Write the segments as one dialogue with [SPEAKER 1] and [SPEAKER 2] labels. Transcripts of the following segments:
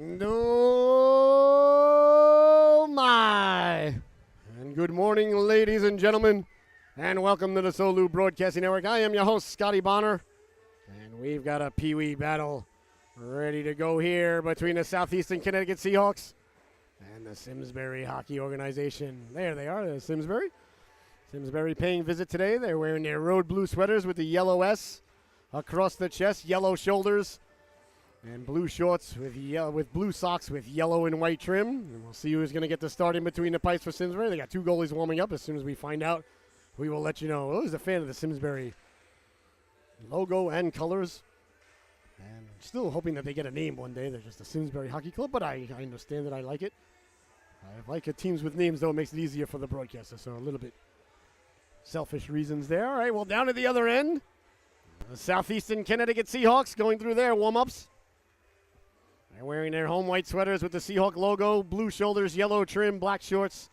[SPEAKER 1] And oh my! And good morning, ladies and gentlemen, and welcome to the Solu Broadcasting Network. I am your host, Scotty Bonner, and we've got a Pee Wee battle ready to go here between the Southeastern Connecticut Seahawks and the Simsbury Hockey Organization. There they are, the Simsbury. Simsbury paying visit today. They're wearing their road blue sweaters with the yellow S across the chest, yellow shoulders, and blue shorts with blue socks with yellow and white trim. And we'll see who's going to get the start in between the pipes for Simsbury. They got two goalies warming up. As soon as we find out, we will let you know. I was a fan of the Simsbury logo and colors. And still hoping that they get a name one day. They're just the Simsbury Hockey Club, but I understand that I like it. I like it. Teams with names, though, it makes it easier for the broadcaster. So a little bit selfish reasons there. All right, well, down at the other end, the Southeastern Connecticut Seahawks going through their warm-ups. They're wearing their home white sweaters with the Seahawk logo, blue shoulders, yellow trim, black shorts,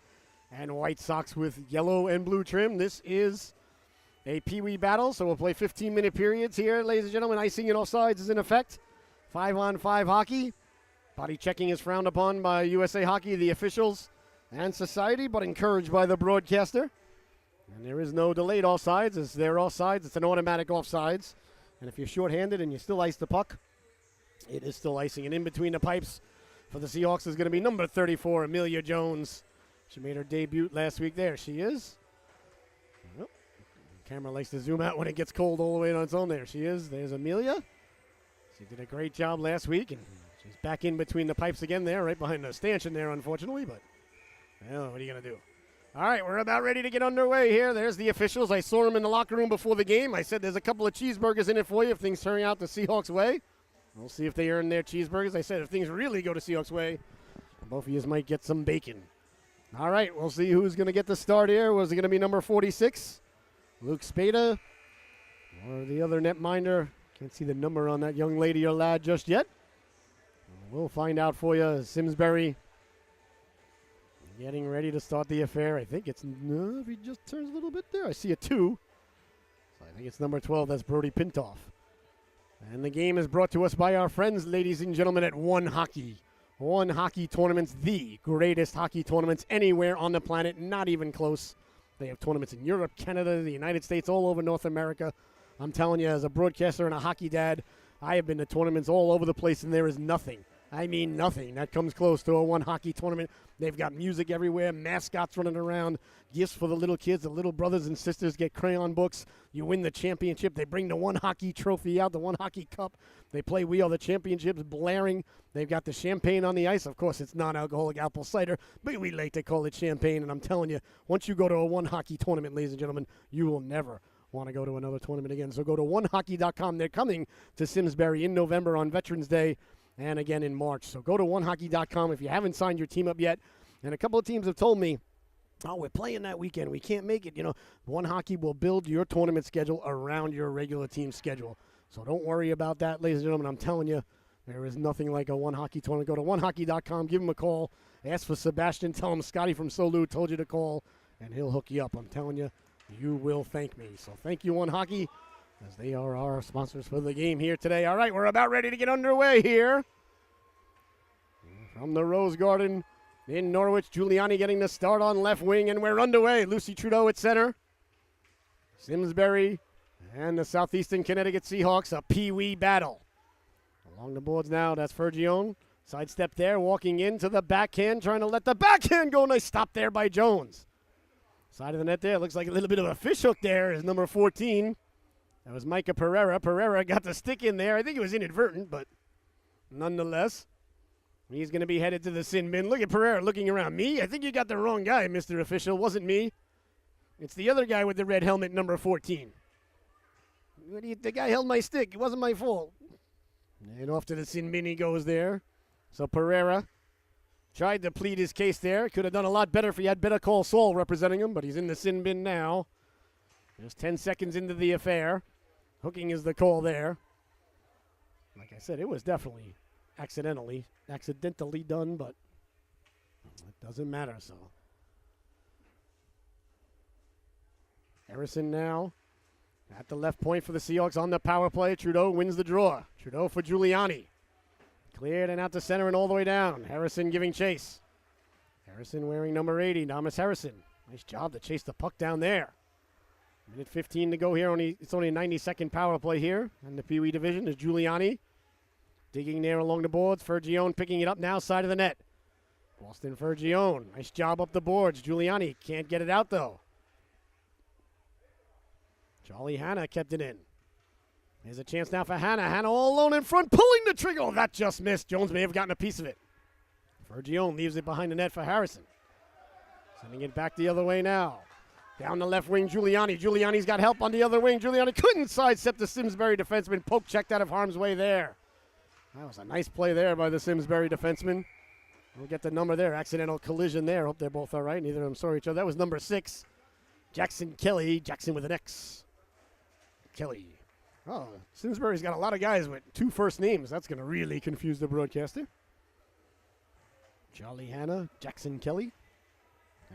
[SPEAKER 1] and white socks with yellow and blue trim. This is a Pee Wee battle, so we'll play 15-minute periods here, ladies and gentlemen. Icing in offsides is in effect. 5-on-5 hockey. Body checking is frowned upon by USA Hockey, the officials, and society, but encouraged by the broadcaster. And there is no delayed offsides. It's their offsides. It's an automatic offsides. And if you're shorthanded and you still ice the puck, it is still icing. And in between the pipes for the Seahawks is going to be number 34, Amelia Jones. She made her debut last week. There she is. Well, camera likes to zoom out when it gets cold all the way on its own. There she is. There's Amelia. She did a great job last week, and she's back in between the pipes again there, right behind the stanchion there, unfortunately. But, well, what are you going to do? All right, we're about ready to get underway here. There's the officials. I saw them in the locker room before the game. I said there's a couple of cheeseburgers in it for you if things turn out the Seahawks' way. We'll see if they earn their cheeseburgers. I said if things really go to Seahawks' way, both of you might get some bacon. All right, we'll see who's going to get the start here. Was it going to be number 46, Luke Spada, or the other netminder? Can't see the number on that young lady or lad just yet. We'll find out for you. Simsbury getting ready to start the affair. I think it's, no, if he just turns a little bit there. I see a 2. So I think it's number 12. That's Brody Pintoff. And the game is brought to us by our friends, ladies and gentlemen, at One Hockey. One Hockey Tournaments, the greatest hockey tournaments anywhere on the planet, not even close. They have tournaments in Europe, Canada, the United States, all over North America. I'm telling you, as a broadcaster and a hockey dad, I have been to tournaments all over the place, and there is nothing. I mean nothing that comes close to a One Hockey tournament. They've got music everywhere, mascots running around, gifts for the little kids. The little brothers and sisters get crayon books. You win the championship. They bring the One Hockey trophy out, the One Hockey Cup. They play We Are the Championships blaring. They've got the champagne on the ice. Of course, it's non-alcoholic apple cider, but we like to call it champagne. And I'm telling you, once you go to a One Hockey tournament, ladies and gentlemen, you will never want to go to another tournament again. So go to onehockey.com. They're coming to Simsbury in November on Veterans Day, and again in March. So go to onehockey.com if you haven't signed your team up yet. And a couple of teams have told me, oh, we're playing that weekend. We can't make it. You know, One Hockey will build your tournament schedule around your regular team schedule. So don't worry about that, ladies and gentlemen. I'm telling you, there is nothing like a One Hockey tournament. Go to onehockey.com, give him a call, ask for Sebastian, tell him Scotty from Solu told you to call, and he'll hook you up. I'm telling you, you will thank me. So thank you, One Hockey, as they are our sponsors for the game here today. All right, we're about ready to get underway here. From the Rose Garden in Norwich, Giuliani getting the start on left wing, and we're underway. Lucy Trudeau at center. Simsbury and the Southeastern Connecticut Seahawks, a Pee Wee battle. Along the boards now, that's Fergione. Sidestep there, walking into the backhand, trying to let the backhand go. Nice stop there by Jones. Side of the net there, looks like a little bit of a fish hook there is number 14. That was Micah Pereira. Pereira got the stick in there. I think it was inadvertent, but nonetheless, he's going to be headed to the sin bin. Look at Pereira looking around. Me? I think you got the wrong guy, Mr. Official. Wasn't me. It's the other guy with the red helmet, number 14. The guy held my stick. It wasn't my fault. And off to the sin bin he goes there. So Pereira tried to plead his case there. Could have done a lot better if he had Better Call Saul representing him, but he's in the sin bin now. Just 10 seconds into the affair. Hooking is the call there. Like I said, it was definitely accidentally done, but it doesn't matter. So Harrison now at the left point for the Seahawks on the power play. Trudeau wins the draw. Trudeau for Giuliani. Cleared and out to center and all the way down. Harrison giving chase. Harrison wearing number 80, Thomas Harrison. Nice job to chase the puck down there. Minute 15 to go here. It's only a 90-second power play here in the Pee Wee division. There's Giuliani digging there along the boards. Fergione picking it up now, side of the net. Boston Fergione. Nice job up the boards. Giuliani can't get it out, though. Charlie Hanna kept it in. There's a chance now for Hanna. Hanna all alone in front, pulling the trigger. Oh, that just missed. Jones may have gotten a piece of it. Fergione leaves it behind the net for Harrison. Sending it back the other way now. Down the left wing, Giuliani. Giuliani's got help on the other wing. Giuliani couldn't sidestep the Simsbury defenseman. Poke checked out of harm's way there. That was a nice play there by the Simsbury defenseman. We'll get the number there. Accidental collision there. Hope they're both all right. Neither of them saw each other. That was number 6. Jackson Kelly. Jackson with an X. Kelly. Oh, Simsbury's got a lot of guys with 2 first names. That's going to really confuse the broadcaster. Charlie Hanna. Jackson Kelly.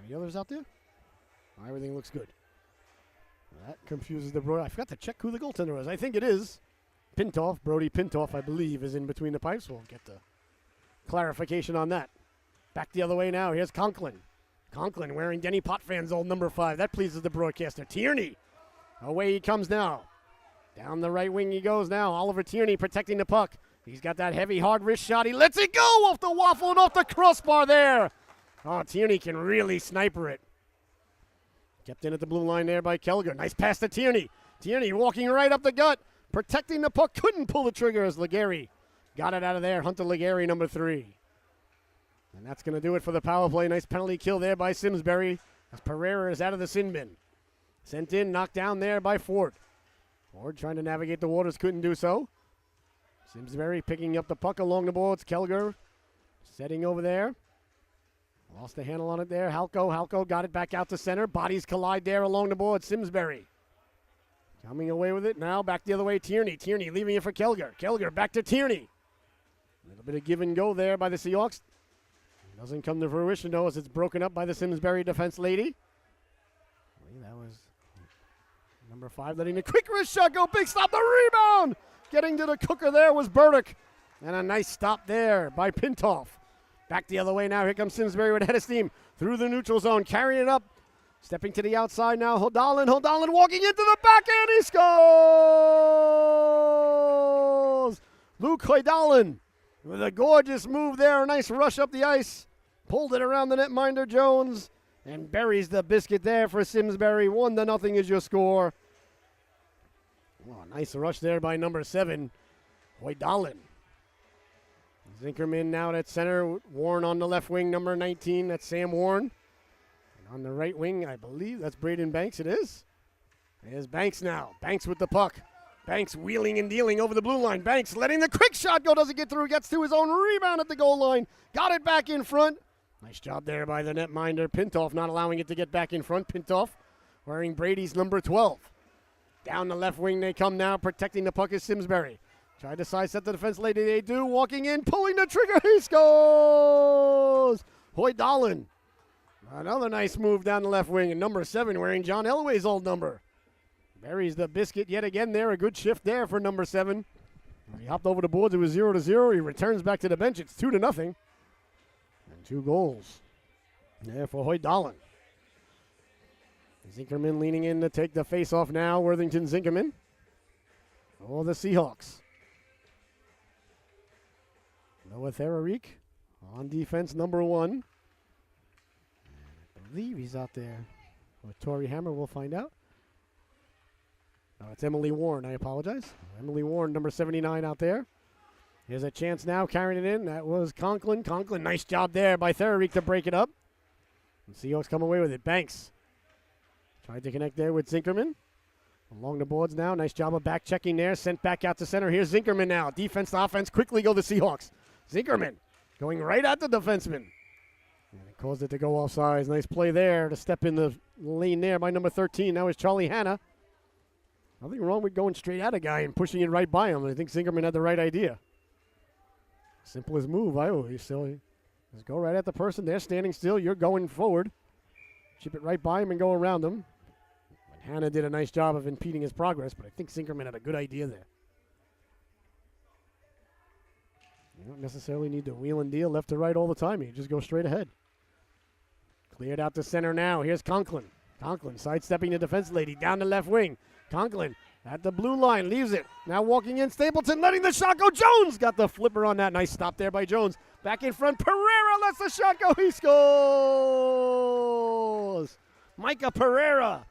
[SPEAKER 1] Any others out there? Everything looks good. That confuses the broad. I forgot to check who the goaltender was. I think it is Pintoff. Brody Pintoff, I believe, is in between the pipes. We'll get the clarification on that. Back the other way now. Here's Conklin. Conklin wearing Denny Potfan's old number 5. That pleases the broadcaster. Tierney. Away he comes now. Down the right wing he goes now. Oliver Tierney protecting the puck. He's got that heavy, hard wrist shot. He lets it go off the waffle and off the crossbar there. Oh, Tierney can really sniper it. Kept in at the blue line there by Kelger. Nice pass to Tierney. Tierney walking right up the gut. Protecting the puck. Couldn't pull the trigger as Legary got it out of there. Hunter Legary, number 3. And that's going to do it for the power play. Nice penalty kill there by Simsbury as Pereira is out of the sin bin. Sent in, knocked down there by Ford. Ford trying to navigate the waters, couldn't do so. Simsbury picking up the puck along the boards. Kelger setting over there. Lost the handle on it there. Halko got it back out to center. Bodies collide there along the board. Simsbury coming away with it. Now back the other way. Tierney leaving it for Kelger. Kelger back to Tierney. A little bit of give and go there by the Seahawks. Doesn't come to fruition, though, as it's broken up by the Simsbury defense lady. That was number 5 letting the quick wrist shot go. Big stop. The rebound. Getting to the cooker there was Burdick. And a nice stop there by Pintoff. Back the other way now. Here comes Simsbury with a head of steam through the neutral zone. Carrying it up. Stepping to the outside now. Hodalin walking into the backhand. He scores! Luke Hodalin with a gorgeous move there. A nice rush up the ice. Pulled it around the netminder Jones. And buries the biscuit there for Simsbury. 1-0 is your score. Oh, nice rush there by number 7, Hodalin. Zinkerman now at center. Warren on the left wing, number 19. That's Sam Warren. And on the right wing, I believe that's Braden Banks. It is. There's Banks now. Banks with the puck. Banks wheeling and dealing over the blue line. Banks letting the quick shot go. Doesn't get through. Gets to his own rebound at the goal line. Got it back in front. Nice job there by the netminder. Pintoff not allowing it to get back in front. Pintoff wearing Brady's number 12. Down the left wing they come now. Protecting the puck is Simsbury. Tried to sidestep the defense lady. They do. Walking in. Pulling the trigger. He scores! Hodalin. Another nice move down the left wing. And number 7 wearing John Elway's old number. Buries the biscuit yet again there. A good shift there for number 7. He hopped over the boards. It was 0-0. He returns back to the bench. It's 2-0. And 2 goals there for Hodalin. Zinkerman leaning in to take the face-off now. Worthington Zinkerman. Oh, the Seahawks. Noah Therarik on defense, number 1. I believe he's out there with Torrey Hammer. We'll find out. No, it's Emily Warren. I apologize. Emily Warren, number 79 out there. Here's a chance now, carrying it in. That was Conklin. Conklin, nice job there by Therarik to break it up. And Seahawks come away with it. Banks tried to connect there with Zinkerman. Along the boards now. Nice job of back checking there. Sent back out to center. Here's Zinkerman now. Defense to offense. Quickly go the Seahawks. Zinkerman going right at the defenseman. And it caused it to go offsides. Nice play there to step in the lane there by number 13. Now is Charlie Hanna. Nothing wrong with going straight at a guy and pushing it right by him. I think Zinkerman had the right idea. Simplest move, I always say. Just go right at the person. They're standing still. You're going forward. Chip it right by him and go around him. And Hanna did a nice job of impeding his progress, but I think Zinkerman had a good idea there. You don't necessarily need to wheel and deal left to right all the time. You just go straight ahead. Cleared out to center now. Here's Conklin. Conklin sidestepping the defense lady down the left wing. Conklin at the blue line, leaves it. Now walking in, Stapleton letting the shot go. Jones got the flipper on that. Nice stop there by Jones. Back in front, Pereira lets the shot go. He scores! Micah Pereira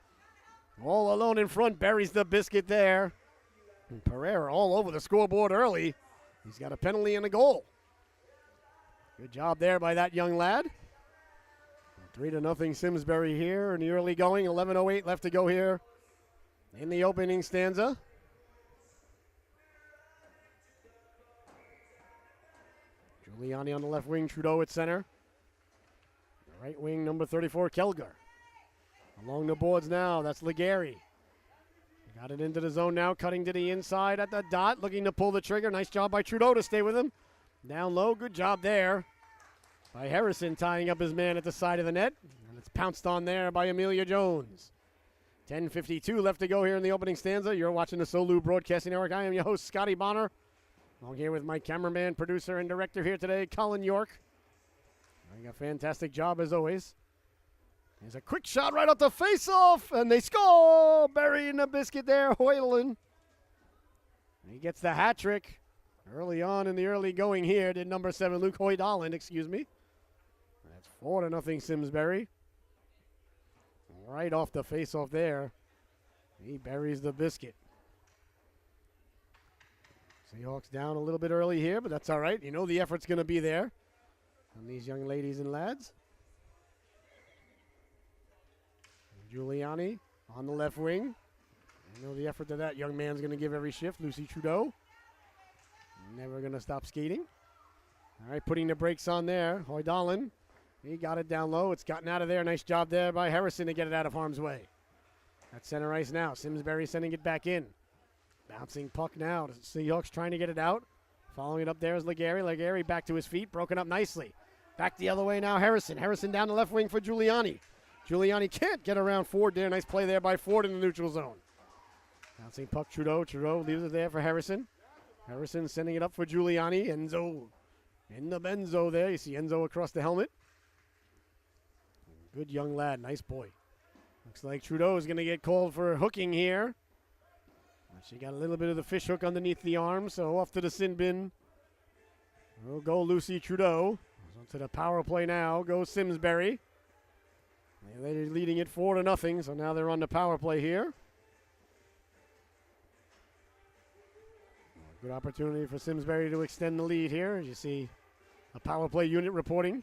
[SPEAKER 1] all alone in front, buries the biscuit there. And Pereira all over the scoreboard early. He's got a penalty and a goal. Good job there by that young lad. 3-0 Simsbury here in the early going. 11:08 left to go here in the opening stanza. Giuliani on the left wing, Trudeau at center. The right wing, number 34, Kelgar. Along the boards now, that's Legary. Got it into the zone now, cutting to the inside at the dot, looking to pull the trigger. Nice job by Trudeau to stay with him. Down low, good job there by Harrison, tying up his man at the side of the net. And it's pounced on there by Amelia Jones. 10:52 left to go here in the opening stanza. You're watching the Solu Broadcasting Network. I am your host, Scotty Bonner. Along here with my cameraman, producer, and director here today, Colin York. Doing a fantastic job as always. There's a quick shot right off the face-off, and they score! Burying the biscuit there, Hoyland. He gets the hat trick early on in the early going here. Did number 7, Luke Hoydaland, excuse me. That's 4-0 Simsbury. Right off the face-off there. He buries the biscuit. Seahawks down a little bit early here, but that's all right. You know the effort's going to be there on these young ladies and lads. Giuliani on the left wing. You know the effort that young man's going to give every shift. Lucy Trudeau. Never going to stop skating. All right, putting the brakes on there. Hoydaland. He got it down low. It's gotten out of there. Nice job there by Harrison to get it out of harm's way. At center ice now. Simsbury sending it back in. Bouncing puck now. The Seahawks trying to get it out. Following it up there is Legary. Legary back to his feet. Broken up nicely. Back the other way now, Harrison. Harrison down the left wing for Giuliani. Giuliani can't get around Ford there. Nice play there by Ford in the neutral zone. Bouncing puck, Trudeau. Trudeau leaves it there for Harrison. Harrison sending it up for Giuliani. Enzo in the benzo there. You see Enzo across the helmet. Good young lad. Nice boy. Looks like Trudeau is going to get called for hooking here. She got a little bit of the fish hook underneath the arm, so off to the sin bin. Will go Lucy Trudeau. To the power play now goes Simsbury. They're leading it 4-0, so now they're on the power play here. Good opportunity for Simsbury to extend the lead here. As you see a power play unit reporting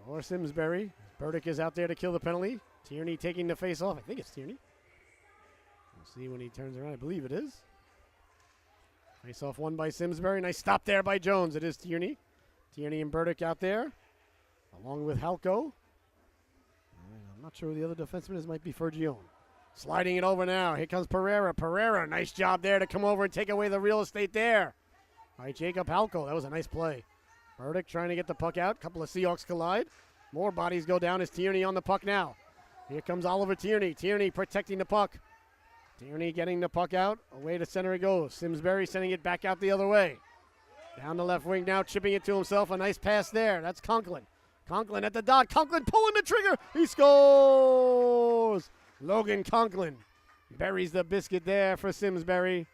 [SPEAKER 1] for Simsbury. Burdick is out there to kill the penalty. Tierney taking the face off. I think it's Tierney. We'll see when he turns around. I believe it is. Face off won by Simsbury. Nice stop there by Jones. It is Tierney. Tierney and Burdick out there, along with Halko. I'm not sure who the other defenseman is. Might be Fergione. Sliding it over now. Here comes Pereira. Pereira, nice job there to come over and take away the real estate there. All right, Jacob Halko. That was a nice play. Burdick trying to get the puck out. Couple of Seahawks collide. More bodies go down as Tierney on the puck now. Here comes Oliver Tierney. Tierney protecting the puck. Tierney getting the puck out. Away to center it goes. Simsbury sending it back out the other way. Down the left wing now, chipping it to himself. A nice pass there. That's Conklin. Conklin at the dot. Conklin pulling the trigger. He scores! Logan Conklin buries the biscuit there for Simsbury.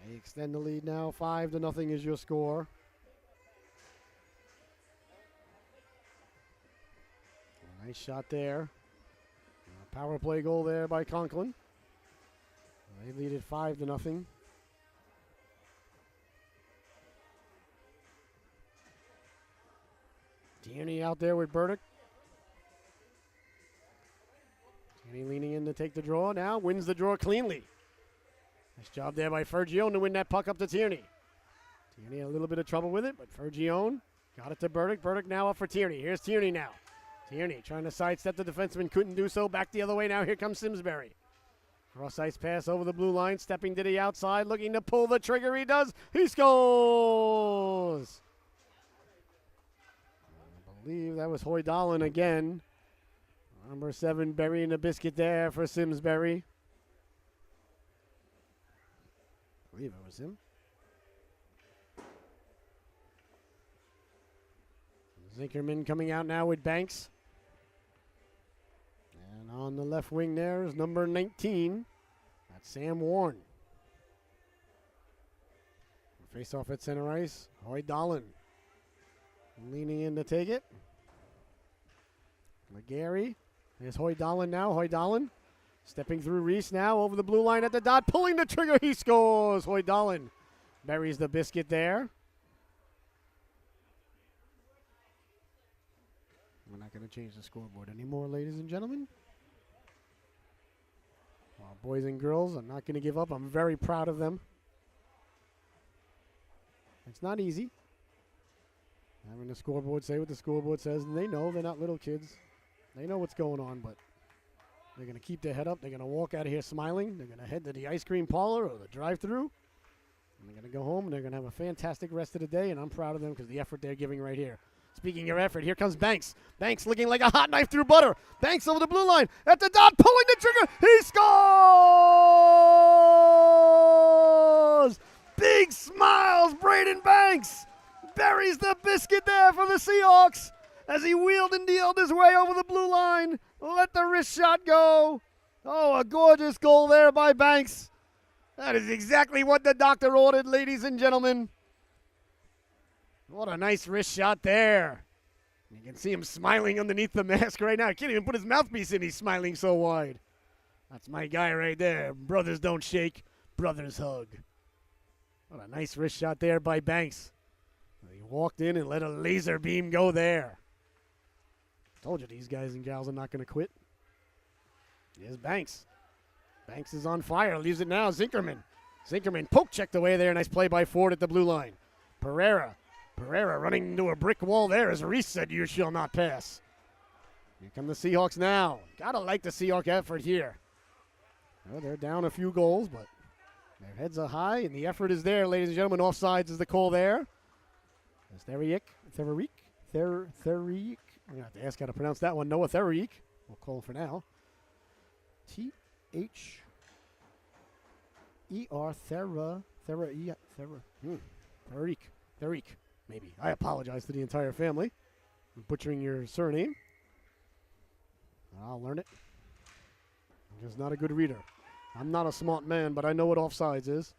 [SPEAKER 1] They extend the lead now. 5-0 is your score. Nice shot there. Power play goal there by Conklin. They lead it 5-0. Tierney out there with Burdick. Tierney leaning in to take the draw now. Wins the draw cleanly. Nice job there by Fergione to win that puck up to Tierney. Tierney had a little bit of trouble with it, but Fergione got it to Burdick. Burdick now up for Tierney. Here's Tierney now. Tierney trying to sidestep the defenseman. Couldn't do so. Back the other way now. Here comes Simsbury. Cross ice pass over the blue line. Stepping to the outside. Looking to pull the trigger. He does. He scores! I believe that was Hoydaland again. Number 7 burying the biscuit there for Simsbury. I believe it was him. Zinkerman coming out now with Banks. And on the left wing there is number 19. That's Sam Warren. Face off at center ice. Hoy Dolan leaning in to take it. McGarry. There's Hoy Dolan now. Hoy Dolan stepping through Reese now over the blue line at the dot. Pulling the trigger. He scores. Hoy Dolan buries the biscuit there. We're not going to change the scoreboard anymore, ladies and gentlemen. Well, boys and girls, I'm not going to give up. I'm very proud of them. It's not easy having the scoreboard say what the scoreboard says, and they know they're not little kids. They know what's going on, but they're going to keep their head up. They're going to walk out of here smiling. They're going to head to the ice cream parlor or the drive-thru, and they're going to go home, and they're going to have a fantastic rest of the day, and I'm proud of them because the effort they're giving right here. Speaking of effort, here comes Banks. Banks looking like a hot knife through butter. Banks over the blue line at the dot, pulling the trigger. He scores! Big smiles, Braden Banks buries the biscuit there for the Seahawks as he wheeled and dealed his way over the blue line. Let the wrist shot go. Oh, a gorgeous goal there by Banks. That is exactly what the doctor ordered, ladies and gentlemen. What a nice wrist shot there. You can see him smiling underneath the mask right now. He can't even put his mouthpiece in. He's smiling so wide. That's my guy right there. Brothers don't shake. Brothers hug. What a nice wrist shot there by Banks. He walked in and let a laser beam go there. Told you these guys and gals are not going to quit. Here's Banks. Banks is on fire. Leaves it now. Zinkerman. Zinkerman poke checked away there. Nice play by Ford at the blue line. Pereira running into a brick wall there as Reese said, "You shall not pass." Here come the Seahawks now. Gotta like the Seahawk effort here. Well, they're down a few goals, but their heads are high, and the effort is there, ladies and gentlemen. Offsides is the call there. There's Theriek. I'm going to have to ask how to pronounce that one. Noah Theriek. We'll call him for now. T-H-E-R. Theriek. Maybe. I apologize to the entire family for butchering your surname. I'll learn it. I'm just not a good reader. I'm not a smart man, but I know what offsides is.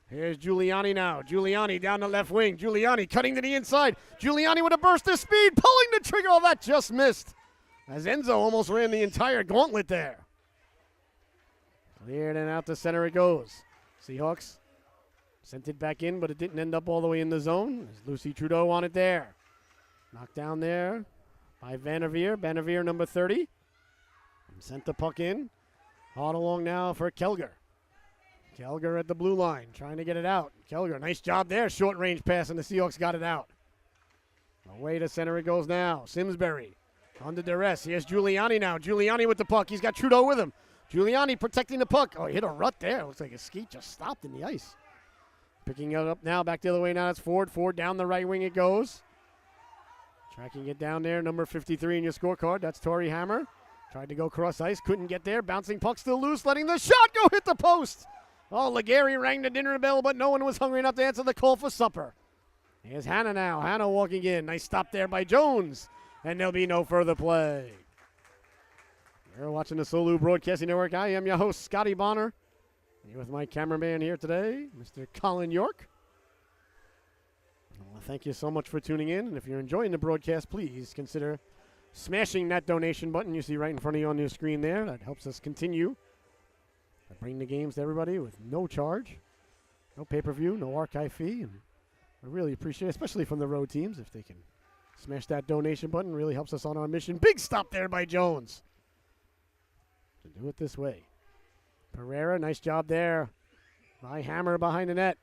[SPEAKER 1] Here's Giuliani now. Giuliani down the left wing. Giuliani cutting to the inside. Giuliani with a burst of speed, pulling the trigger. Oh, that just missed. As Enzo almost ran the entire gauntlet there. Cleared and out to center it goes. Seahawks sent it back in, but it didn't end up all the way in the zone. There's Lucy Trudeau on it there. Knocked down there by Vanderveer. Vanderveer, number 30. And sent the puck in. Hard along now for Kelger. Kelger at the blue line, trying to get it out. Kelger, nice job there. Short range pass, and the Seahawks got it out. Away to center it goes now. Simsbury under duress. Here's Giuliani now. Giuliani with the puck. He's got Trudeau with him. Giuliani protecting the puck. Oh, he hit a rut there. Looks like his skate just stopped in the ice. Picking it up now, back the other way now. It's Ford. Ford down the right wing it goes. Tracking it down there, number 53 in your scorecard. That's Torrey Hammer. Tried to go cross ice, couldn't get there. Bouncing puck still loose, letting the shot go hit the post. Oh, Legary rang the dinner bell, but no one was hungry enough to answer the call for supper. Here's Hannah now. Hannah walking in. Nice stop there by Jones. And there'll be no further play. You're watching the Solu Broadcasting Network. I am your host, Scotty Bonner. Here with my cameraman here today, Mr. Colin York. Well, thank you so much for tuning in. And if you're enjoying the broadcast, please consider smashing that donation button you see right in front of you on your screen there. That helps us continue to bring the games to everybody with no charge, no pay-per-view, no archive fee. And I really appreciate it, especially from the road teams, if they can smash that donation button. Really helps us on our mission. Big stop there by Jones. To do it this way. Pereira, nice job there by Hammer behind the net.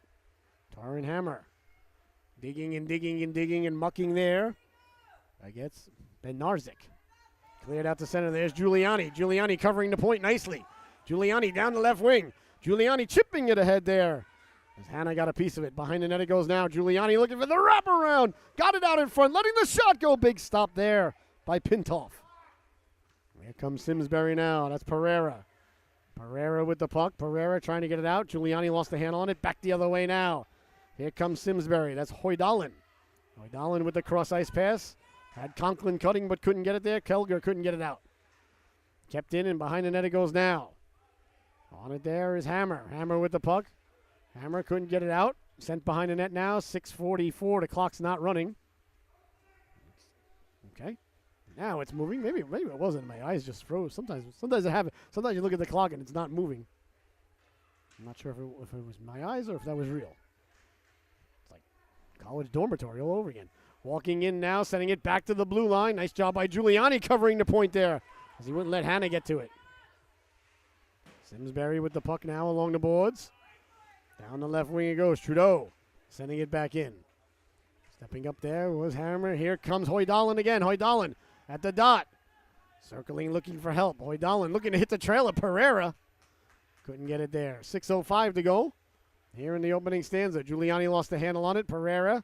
[SPEAKER 1] Torrin Hammer digging and mucking there. I guess Ben Narzik. Cleared out the center. There's Giuliani. Giuliani covering the point nicely. Giuliani down the left wing. Giuliani chipping it ahead there. As Hannah got a piece of it. Behind the net it goes now. Giuliani looking for the wraparound. Got it out in front. Letting the shot go. Big stop there by Pintoff. Here comes Simsbury now. That's Pereira. Pereira with the puck. Pereira trying to get it out. Giuliani lost the handle on it. Back the other way now. Here comes Simsbury. That's Hoy Dolan. Hoy Dolan with the cross ice pass. Had Conklin cutting but couldn't get it there. Kelger couldn't get it out. Kept in and behind the net it goes now. On it there is Hammer. Hammer with the puck. Hammer couldn't get it out. Sent behind the net now. 6:44. The clock's not running. Okay. Now it's moving. Maybe it wasn't. My eyes just froze. Sometimes I have it. Sometimes you look at the clock and it's not moving. I'm not sure if it was my eyes or if that was real. It's like college dormitory all over again. Walking in now, sending it back to the blue line. Nice job by Giuliani covering the point there, as he wouldn't let Hannah get to it. Simsbury with the puck now along the boards. Down the left wing it goes. Trudeau sending it back in. Stepping up there was Hammer. Here comes Hoydalen again. Hoydalen at the dot. Circling, looking for help. Hoydalen looking to hit the trailer. Pereira couldn't get it there. 6:05 to go. Here in the opening stanza. Giuliani lost the handle on it. Pereira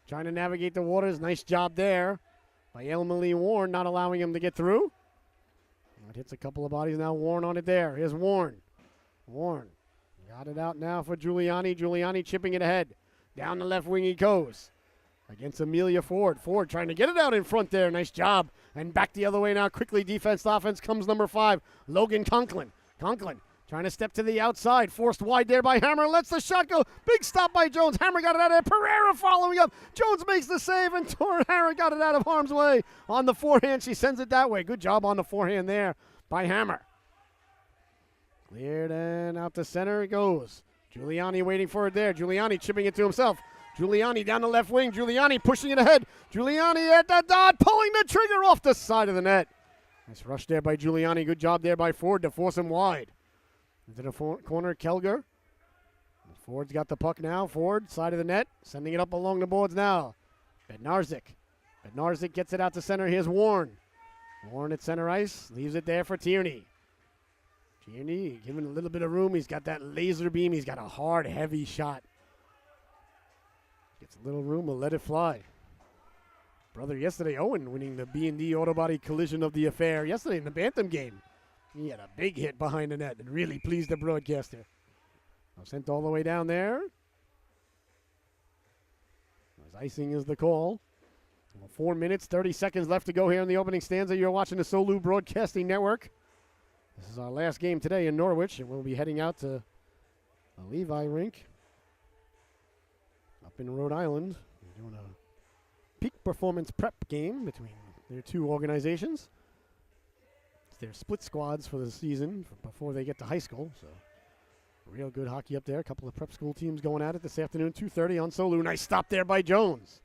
[SPEAKER 1] trying to navigate the waters. Nice job there by Emily Warren, not allowing him to get through. It hits a couple of bodies now. Warren on it there. Here's Warren. Warren got it out now for Giuliani. Giuliani chipping it ahead. Down the left wing he goes. Against Amelia Ford. Ford trying to get it out in front there. Nice job. And back the other way now. Quickly defense to offense comes number 5. Logan Conklin. Conklin trying to step to the outside. Forced wide there by Hammer. Lets the shot go. Big stop by Jones. Hammer got it out of there. Pereira following up. Jones makes the save. And Hammer got it out of harm's way. On the forehand. She sends it that way. Good job on the forehand there by Hammer. Cleared and out to center it goes. Giuliani waiting for it there. Giuliani chipping it to himself. Giuliani down the left wing. Giuliani pushing it ahead. Giuliani at the dot, pulling the trigger off the side of the net. Nice rush there by Giuliani. Good job there by Ford to force him wide. Into the corner, Kelger. Ford's got the puck now. Ford, side of the net, sending it up along the boards now. Bednarzik. Bednarzik gets it out to center. Here's Warren. Warren at center ice, leaves it there for Tierney. Tierney giving a little bit of room. He's got that laser beam. He's got a hard, heavy shot. Gets a little room, will let it fly. Brother yesterday, Owen, winning the B&D Auto Body Collision of the Affair yesterday in the Bantam game. He had a big hit behind the net and really pleased the broadcaster. Sent all the way down there. As icing is the call. Well, 4 minutes, 30 seconds left to go here in the opening stanza. You're watching the Solu Broadcasting Network. This is our last game today in Norwich, and we'll be heading out to the Levi rink up in Rhode Island. We're doing a peak performance prep game between their two organizations. It's their split squads for the season before they get to high school. So real good hockey up there. A couple of prep school teams going at it this afternoon, 2:30 on Solu. Nice stop there by Jones.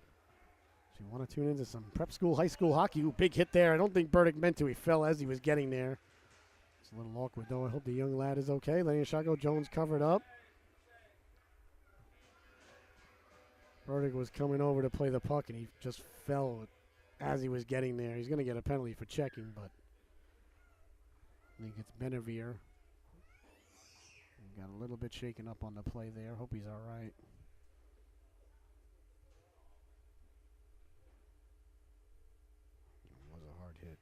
[SPEAKER 1] If you want to tune into some prep school, high school hockey, big hit there. I don't think Burdick meant to. He fell as he was getting there. It's a little awkward, though. I hope the young lad is okay. Letting a shot go. Jones covered up. Burdick was coming over to play the puck, and he just fell as he was getting there. He's going to get a penalty for checking, but I think it's Benevere. He got a little bit shaken up on the play there. Hope he's all right. It was a hard hit.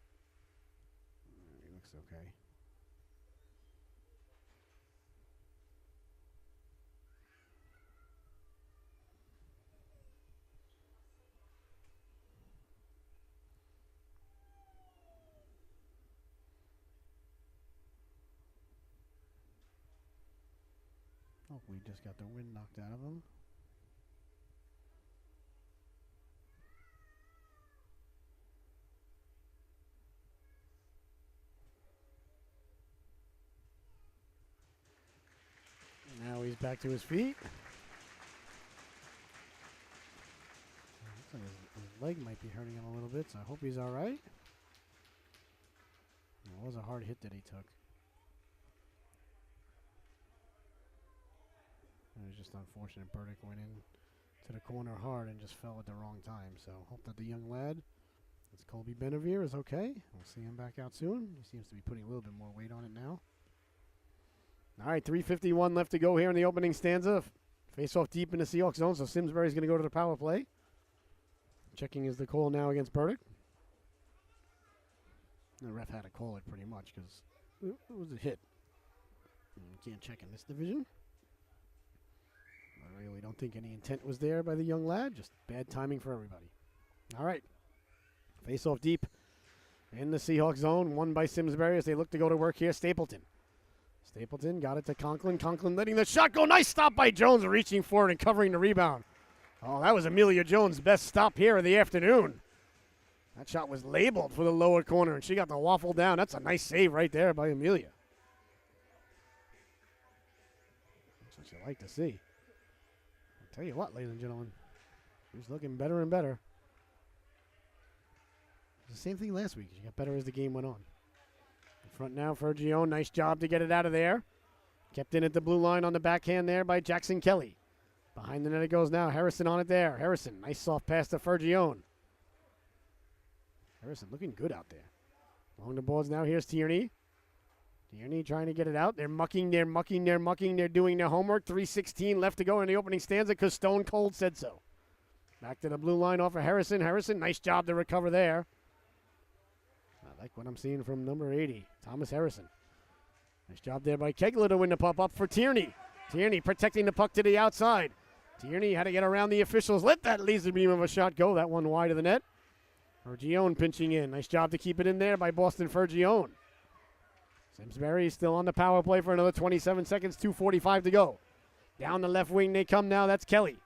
[SPEAKER 1] He looks okay. We just got the wind knocked out of him. Now he's back to his feet. Looks like his leg might be hurting him a little bit, so I hope he's all right. It was a hard hit that he took. It was just unfortunate. Burdick went in to the corner hard and just fell at the wrong time. So hope that the young lad, it's Colby Benevere, is okay. We'll see him back out soon. He seems to be putting a little bit more weight on it now. All right, 3:51 left to go here in the opening stanza. Face off deep in the Seahawks zone, so Simsbury's going to go to the power play. Checking is the call now against Burdick. The ref had to call it pretty much because it was a hit. You can't check in this division. I really don't think any intent was there by the young lad. Just bad timing for everybody. All right. Face off deep in the Seahawks zone. Won by Simsbury as they look to go to work here. Stapleton got it to Conklin. Conklin letting the shot go. Nice stop by Jones, reaching for it and covering the rebound. Oh, that was Amelia Jones' best stop here of the afternoon. That shot was labeled for the lower corner, and she got the waffle down. That's a nice save right there by Amelia. That's what you like to see. I'll tell you what, ladies and gentlemen, she's looking better and better. The same thing last week. She got better as the game went on. In front now, Fergione. Nice job to get it out of there. Kept in at the blue line on the backhand there by Jackson Kelly. Behind the net it goes now. Harrison on it there. Harrison, nice soft pass to Fergione. Harrison looking good out there. Along the boards now, here's Tierney. Tierney trying to get it out. They're mucking. They're doing their homework. 3:16 left to go in the opening stanza because Stone Cold said so. Back to the blue line off of Harrison. Harrison, nice job to recover there. I like what I'm seeing from number 80, Thomas Harrison. Nice job there by Kegler to win the puck up for Tierney. Tierney protecting the puck to the outside. Tierney had to get around the officials. Let that laser beam of a shot go. That one wide of the net. Fergione pinching in. Nice job to keep it in there by Boston Fergione. Simsbury still on the power play for another 27 seconds. 2:45 to go. Down the left wing they come now. That's Kelly.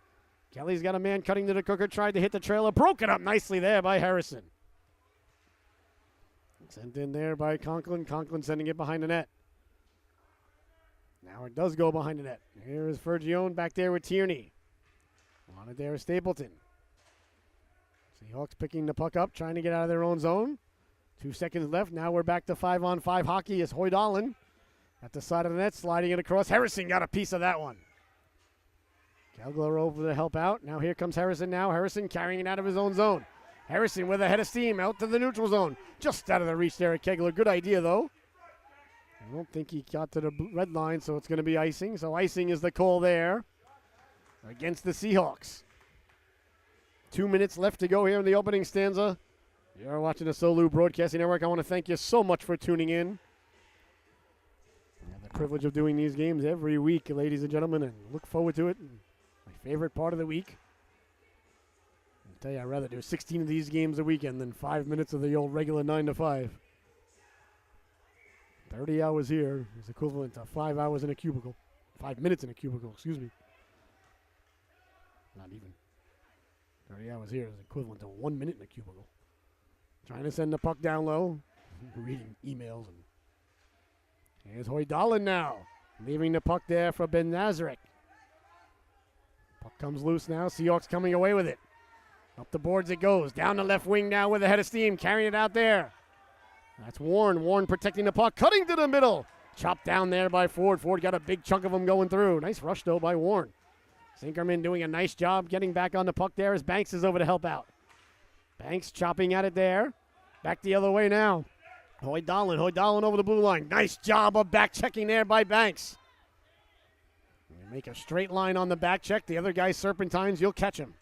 [SPEAKER 1] Kelly's got a man cutting to the cooker. Tried to hit the trailer. Broke it up nicely there by Harrison. Sent in there by Conklin. Conklin sending it behind the net. Now it does go behind the net. Here is Fergione back there with Tierney. On it there is Stapleton. Seahawks picking the puck up, trying to get out of their own zone. 2 seconds left. Now we're back to 5-on-5 hockey as Hoydallen at the side of the net, sliding it across. Harrison got a piece of that one. Kegler over to help out. Now here comes Harrison now. Harrison carrying it out of his own zone. Harrison with a head of steam out to the neutral zone. Just out of the reach there at Kegler. Good idea, though. I don't think he got to the red line, so it's going to be icing. So icing is the call there against the Seahawks. 2 minutes left to go here in the opening stanza. You're watching the SOLU Broadcasting Network. I want to thank you so much for tuning in. I have the privilege of doing these games every week, ladies and gentlemen, and look forward to it. My favorite part of the week. I'll tell you, I'd rather do 16 of these games a weekend than 5 minutes of the old regular 9 to 5. 30 hours here is equivalent to 5 hours in a cubicle. 5 minutes in a cubicle, excuse me. Not even. 30 hours here is equivalent to 1 minute in a cubicle. Trying to send the puck down low. Reading emails. And here's Hoydallen now. Leaving the puck there for Ben Nazarek. Puck comes loose now. Seahawks coming away with it. Up the boards it goes. Down the left wing now with a head of steam. Carrying it out there. That's Warren. Warren protecting the puck. Cutting to the middle. Chopped down there by Ford. Ford got a big chunk of them going through. Nice rush, though, by Warren. Sinkerman doing a nice job getting back on the puck there as Banks is over to help out. Banks chopping at it there. Back the other way now. Hoydallen over the blue line. Nice job of back checking there by Banks. We make a straight line on the back check. The other guy serpentines, you'll catch him.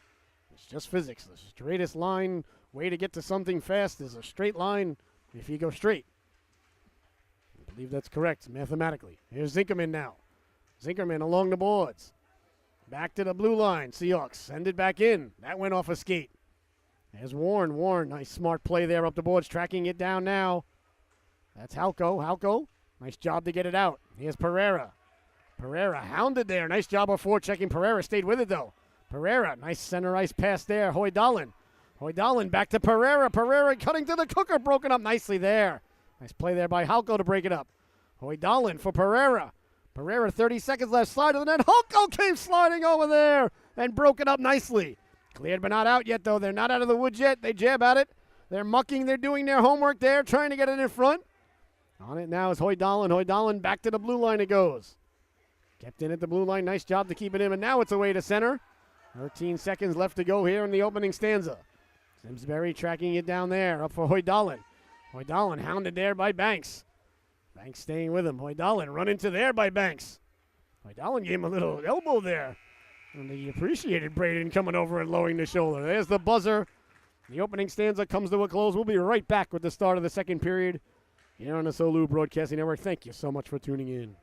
[SPEAKER 1] It's just physics. The straightest line way to get to something fast is a straight line if you go straight. I believe that's correct mathematically. Here's Zinkerman now. Zinkerman along the boards. Back to the blue line. Seahawks send it back in. That went off a skate. There's Warren. Warren, nice smart play there up the boards. Tracking it down now. That's Halco. Halco, nice job to get it out. Here's Pereira. Pereira hounded there. Nice job of forechecking. Pereira stayed with it, though. Pereira, nice center ice pass there. Hoydallen. Hoydallen back to Pereira. Pereira cutting to the cooker. Broken up nicely there. Nice play there by Halco to break it up. Hoydallen for Pereira. Pereira, 30 seconds left. Slide to the net. Halco came sliding over there and broke it up nicely. Cleared but not out yet, though. They're not out of the woods yet. They jab at it. They're mucking. They're doing their homework there, trying to get it in front. On it now is Hoydallen. Hoydallen back to the blue line it goes. Kept in at the blue line. Nice job to keep it in, and now it's away to center. 13 seconds left to go here in the opening stanza. Simsbury tracking it down there. Up for Hoydallen. Hoydallen hounded there by Banks. Banks staying with him. Hoydallen run into there by Banks. Hoydallen gave him a little elbow there. And he appreciated Braden coming over and lowering the shoulder. There's the buzzer. The opening stanza comes to a close. We'll be right back with the start of the second period here on the SOLU Broadcasting Network. Thank you so much for tuning in.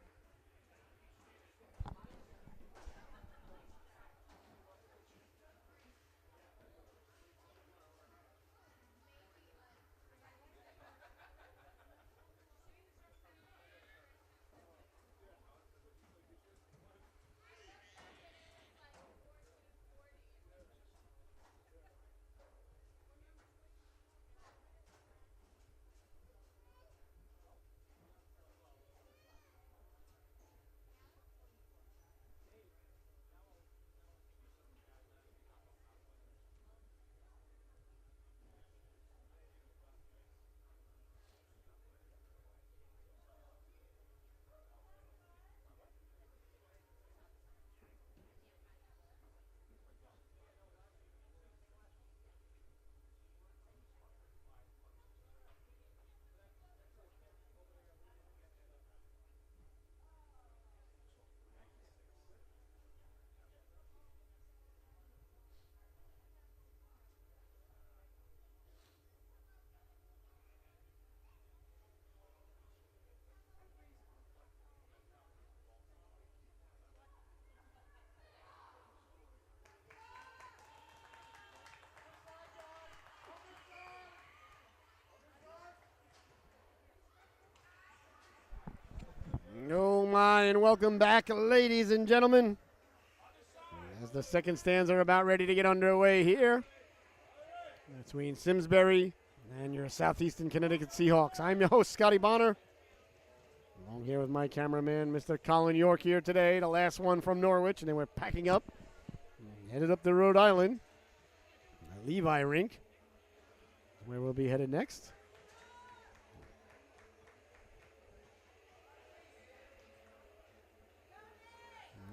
[SPEAKER 1] my, and welcome back, ladies and gentlemen. As the second stanza are about ready to get underway here between Simsbury and your Southeastern Connecticut Seahawks. I'm your host, Scotty Bonner. Along here with my cameraman, Mr. Colin York here today, the last one from Norwich, and then we're packing up and headed up to Rhode Island. The Levi Rink, where we'll be headed next.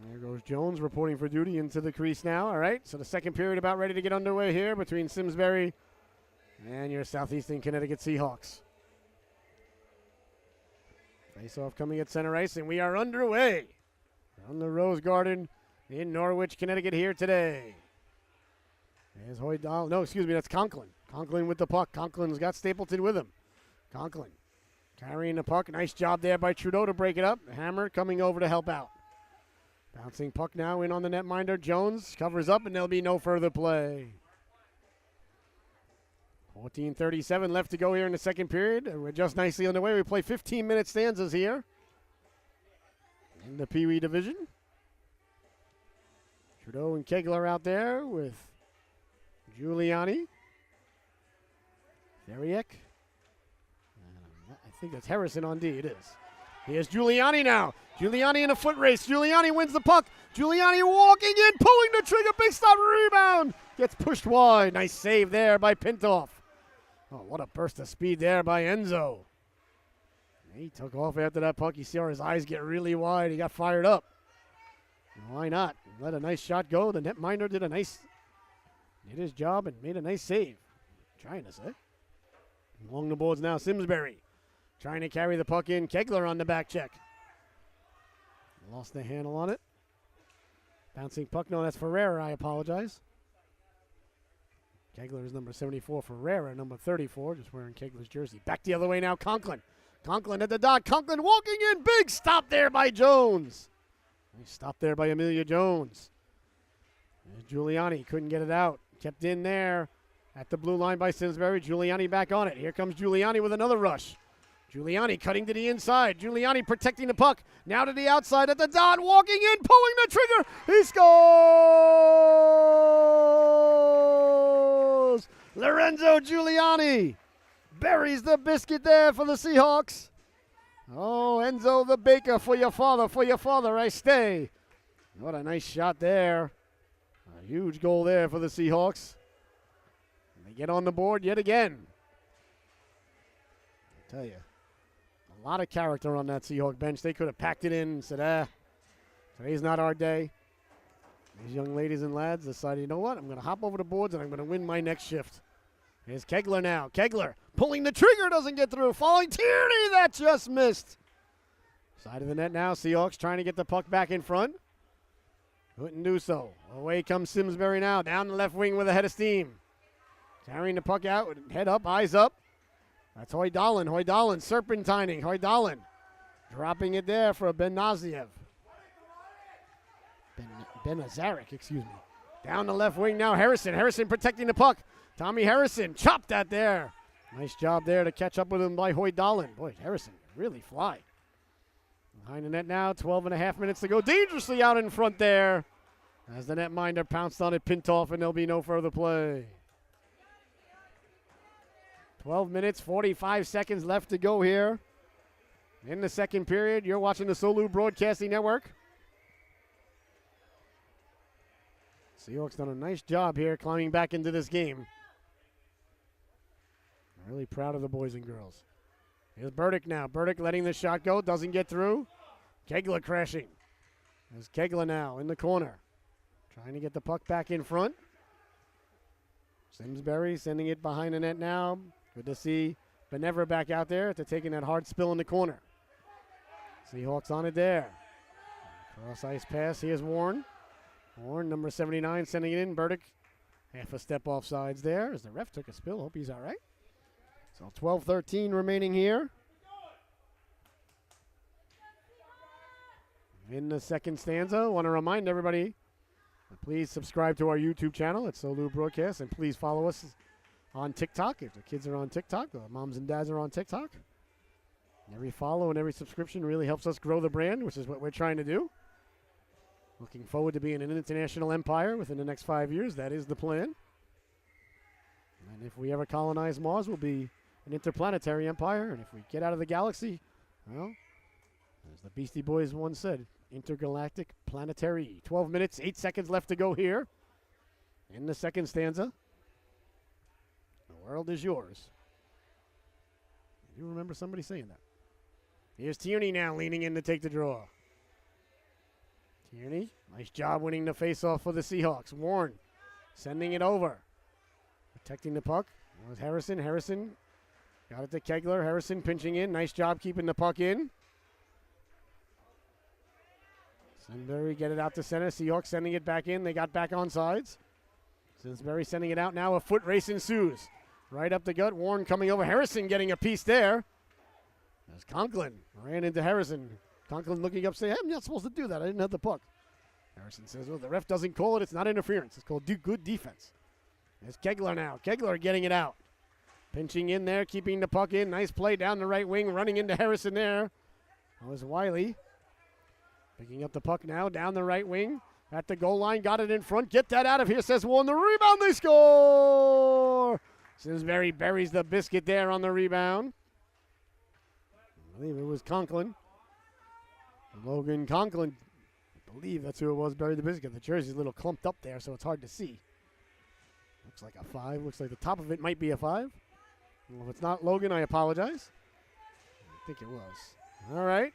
[SPEAKER 1] There goes Jones reporting for duty into the crease now. All right, so the second period about ready to get underway here between Simsbury and your Southeastern Connecticut Seahawks. Face-off coming at center ice, and we are underway from the Rose Garden in Norwich, Connecticut here today. There's Hoydal. No, excuse me, that's Conklin. Conklin with the puck. Conklin's got Stapleton with him. Conklin carrying the puck. Nice job there by Trudeau to break it up. Hammer coming over to help out. Bouncing puck now in on the netminder. Jones covers up, and there'll be no further play. 14:37 left to go here in the second period. We're just nicely underway. We play 15-minute stanzas here in the Pee Wee division. Trudeau and Kegler out there with Giuliani. Theriek. I think that's Harrison on D. It is. Here's Giuliani now. Giuliani in a foot race. Giuliani wins the puck. Giuliani walking in, pulling the trigger. Big stop, rebound. Gets pushed wide. Nice save there by Pintoff. Oh, what a burst of speed there by Enzo. He took off after that puck. You saw his eyes get really wide. He got fired up. Why not? Let a nice shot go. The netminder did his job and made a nice save. Trying to say. Along the boards now, Simsbury. Trying to carry the puck in. Kegler on the back check. Lost the handle on it. Bouncing puck. No, that's Ferreira. I apologize. Kegler is number 74. Ferreira, number 34. Just wearing Kegler's jersey. Back the other way now. Conklin. Conklin at the dot. Conklin walking in. Big stop there by Jones. Nice stop there by Amelia Jones. There's Giuliani. Couldn't get it out. Kept in there at the blue line by Simsbury. Giuliani back on it. Here comes Giuliani with another rush. Giuliani cutting to the inside. Giuliani protecting the puck. Now to the outside at the dot. Walking in, pulling the trigger. He scores! Lorenzo Giuliani buries the biscuit there for the Seahawks. Oh, Enzo the baker, for your father I stay. What a nice shot there. A huge goal there for the Seahawks. And they get on the board yet again. I tell you. A lot of character on that Seahawk bench. They could have packed it in and said, today's not our day. These young ladies and lads decided, you know what? I'm going to hop over the boards and I'm going to win my next shift. Here's Kegler now. Kegler pulling the trigger, doesn't get through. Falling Tierney, that just missed. Side of the net now. Seahawks trying to get the puck back in front. Couldn't do so. Away comes Simsbury now. Down the left wing with a head of steam. Carrying the puck out. Head up, eyes up. That's Hoydalin. Hoydalin serpentining. Hoydalin dropping it there for Ben-Nazarek, excuse me. Down the left wing now. Harrison. Harrison protecting the puck. Tommy Harrison chopped that there. Nice job there to catch up with him by Hoydalin. Boy, Harrison really fly. Behind the net now. 12.5 minutes to go. Dangerously out in front there. As the netminder pounced on it, Pintoff, and there'll be no further play. 12 minutes, 45 seconds left to go here in the second period. You're watching the Solu Broadcasting Network. Seahawks done a nice job here climbing back into this game. I'm really proud of the boys and girls. Here's Burdick now. Burdick letting the shot go. Doesn't get through. Kegler crashing. There's Kegler now in the corner. Trying to get the puck back in front. Simsbury sending it behind the net now. Good to see Benever back out there after taking that hard spill in the corner. Seahawks on it there. Cross ice pass. Here's Warren. Warren, number 79, sending it in. Burdick, half a step off sides there as the ref took a spill. Hope he's all right. So 12-13 remaining here. In the second stanza, want to remind everybody, please subscribe to our YouTube channel at Solu Broadcast, and please follow us on TikTok. If the kids are on TikTok, the moms and dads are on TikTok. Every follow and every subscription really helps us grow the brand, which is what we're trying to do. Looking forward to being an international empire within the next 5 years. That is the plan. And if we ever colonize Mars, we'll be an interplanetary empire. And if we get out of the galaxy, well, as the Beastie Boys once said, intergalactic planetary. 12 minutes, 8 seconds left to go here in the second stanza. The world is yours. I do remember somebody saying that. Here's Tierney now leaning in to take the draw. Tierney, nice job winning the faceoff for the Seahawks. Warren sending it over. Protecting the puck. That was Harrison. Harrison got it to Kegler. Harrison pinching in. Nice job keeping the puck in. Simsbury get it out to center. Seahawks sending it back in. They got back on sides. Simsbury sending it out now. A foot race ensues. Right up the gut. Warren coming over. Harrison getting a piece there. As Conklin ran into Harrison. Conklin looking up saying, I'm not supposed to do that. I didn't have the puck. Harrison says, well, the ref doesn't call it. It's not interference. It's called good defense. There's Kegler now. Kegler getting it out. Pinching in there, keeping the puck in. Nice play down the right wing, running into Harrison there. That was Wiley. Picking up the puck now, down the right wing. At the goal line, got it in front. Get that out of here, says Warren. The rebound, they score! Simsbury buries the biscuit there on the rebound. I believe it was Conklin. Logan Conklin, I believe that's who it was, buried the biscuit. The jersey's a little clumped up there, so it's hard to see. Looks like a 5. Looks like the top of it might be a 5. Well, if it's not Logan, I apologize. I think it was. All right.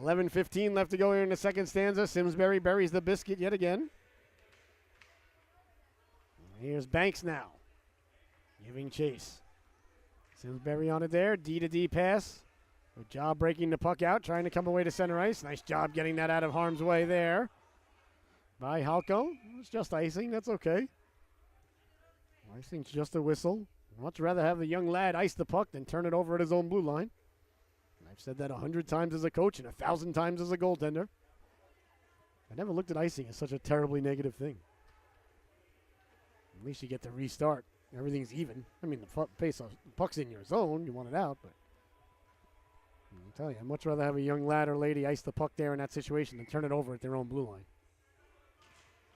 [SPEAKER 1] 11:15 left to go here in the second stanza. Simsbury buries the biscuit yet again. Here's Banks now. Giving chase. Simsbury on it there. D-to-D pass. Good job breaking the puck out, trying to come away to center ice. Nice job getting that out of harm's way there by Halko. It's just icing. That's okay. Icing's just a whistle. I'd much rather have the young lad ice the puck than turn it over at his own blue line. I've said that 100 times as a coach and 1,000 times as a goaltender. I never looked at icing as such a terribly negative thing. At least you get to restart. Everything's even. I mean, the puck's in your zone. You want it out, but I'll tell you, I'd much rather have a young lad or lady ice the puck there in that situation than turn it over at their own blue line.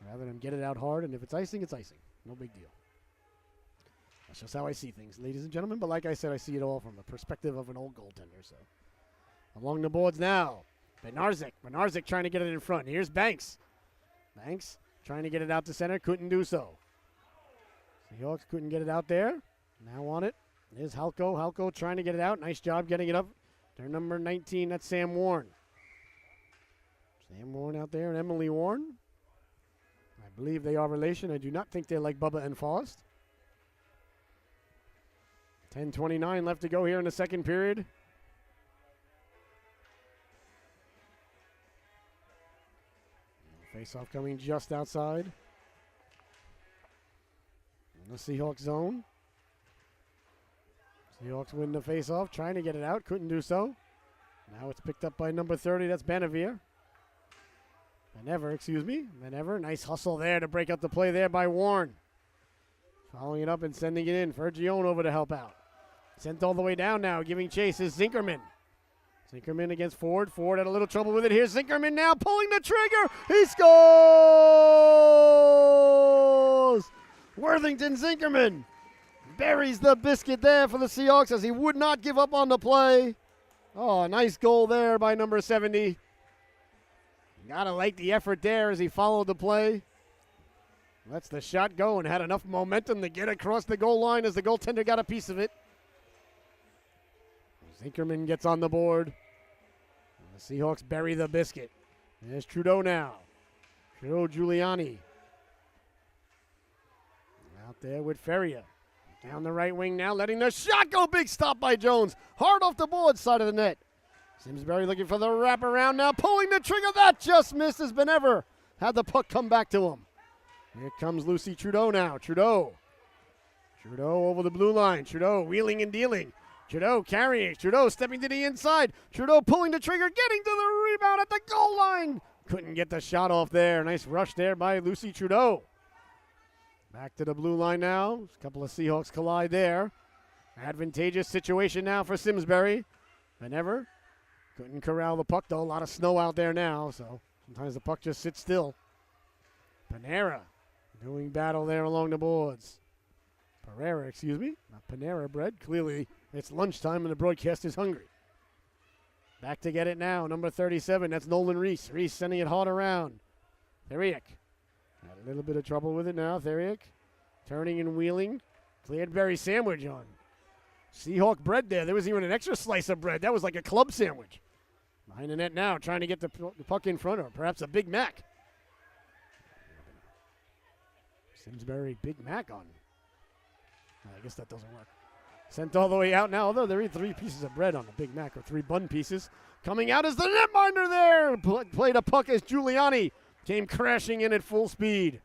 [SPEAKER 1] Rather than get it out hard, and if it's icing, it's icing. No big deal. That's just how I see things, ladies and gentlemen. But like I said, I see it all from the perspective of an old goaltender. So along the boards now, Benarzik. Benarzik trying to get it in front. Here's Banks. Banks trying to get it out to center. Couldn't do so. Seahawks couldn't get it out there. Now on it. Here's Halko. Halko trying to get it out. Nice job getting it up. Their number 19, that's Sam Warren. Sam Warren out there and Emily Warren. I believe they are relation. I do not think they're like Bubba and Forrest. 10:29 left to go here in the second period. Face-off coming just outside. In the Seahawks zone. Seahawks win the face-off, trying to get it out. Couldn't do so. Now it's picked up by number 30. That's Benever. Benever. Nice hustle there to break up the play there by Warren. Following it up and sending it in. Fergione over to help out. Sent all the way down now. Giving chase is Zinkerman. Zinkerman against Ford. Ford had a little trouble with it. Here's Zinkerman now pulling the trigger. He scores! Worthington Zinkerman buries the biscuit there for the Seahawks as he would not give up on the play. Oh, nice goal there by number 70. Gotta like the effort there as he followed the play. Lets the shot go and had enough momentum to get across the goal line as the goaltender got a piece of it. Zinkerman gets on the board. And the Seahawks bury the biscuit. There's Trudeau now. Trudeau Giuliani. Out there with Ferrier. Down the right wing now, letting the shot go. Big stop by Jones. Hard off the board side of the net. Simsbury looking for the wraparound now, pulling the trigger. That just misses Benever. Had the puck come back to him. Here comes Lucy Trudeau now. Trudeau over the blue line. Trudeau wheeling and dealing. Trudeau carrying. Trudeau stepping to the inside. Trudeau pulling the trigger, getting to the rebound at the goal line. Couldn't get the shot off there. Nice rush there by Lucy Trudeau. Back to the blue line now. A couple of Seahawks collide there. Advantageous situation now for Simsbury. Panera couldn't corral the puck, though. A lot of snow out there now, so sometimes the puck just sits still. Panera doing battle there along the boards. Pereira, excuse me. Not Panera bread. Clearly, it's lunchtime and the broadcast is hungry. Back to get it now. Number 37. That's Nolan Reese. Reese sending it hard around. Theriak. Had a little bit of trouble with it now. Theriak turning and wheeling. Cleared berry sandwich on Seahawk bread there. There was even an extra slice of bread. That was like a club sandwich. Behind the net now, trying to get the puck in front, or perhaps a Big Mac. Simsbury Big Mac on. I guess that doesn't work. Sent all the way out now, although there are 3 pieces of bread on the Big Mac, or 3 bun pieces. Coming out is the netminder there. Played a puck as Giuliani came crashing in at full speed.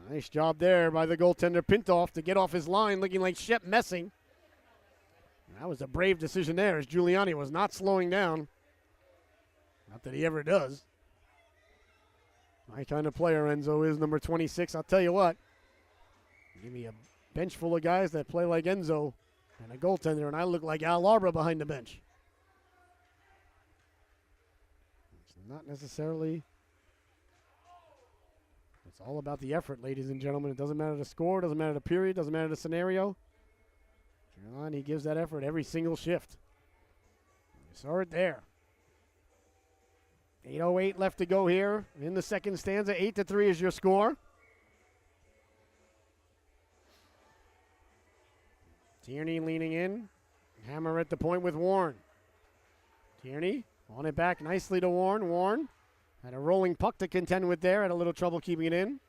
[SPEAKER 1] Nice job there by the goaltender Pintoff to get off his line, looking like Shep Messing. That was a brave decision there, as Giuliani was not slowing down. Not that he ever does. My kind of player, Enzo, is number 26. I'll tell you what. Give me a bench full of guys that play like Enzo and a goaltender, and I look like Al Arbor behind the bench. It's not necessarily. It's all about the effort, ladies and gentlemen. It doesn't matter the score, doesn't matter the period, doesn't matter the scenario. He gives that effort every single shift. You saw it there. 8:08 left to go here in the second stanza. 8-3 is your score. Tierney leaning in. Hammer at the point with Warren. Tierney on it back nicely to Warren. Warren had a rolling puck to contend with there. Had a little trouble keeping it in.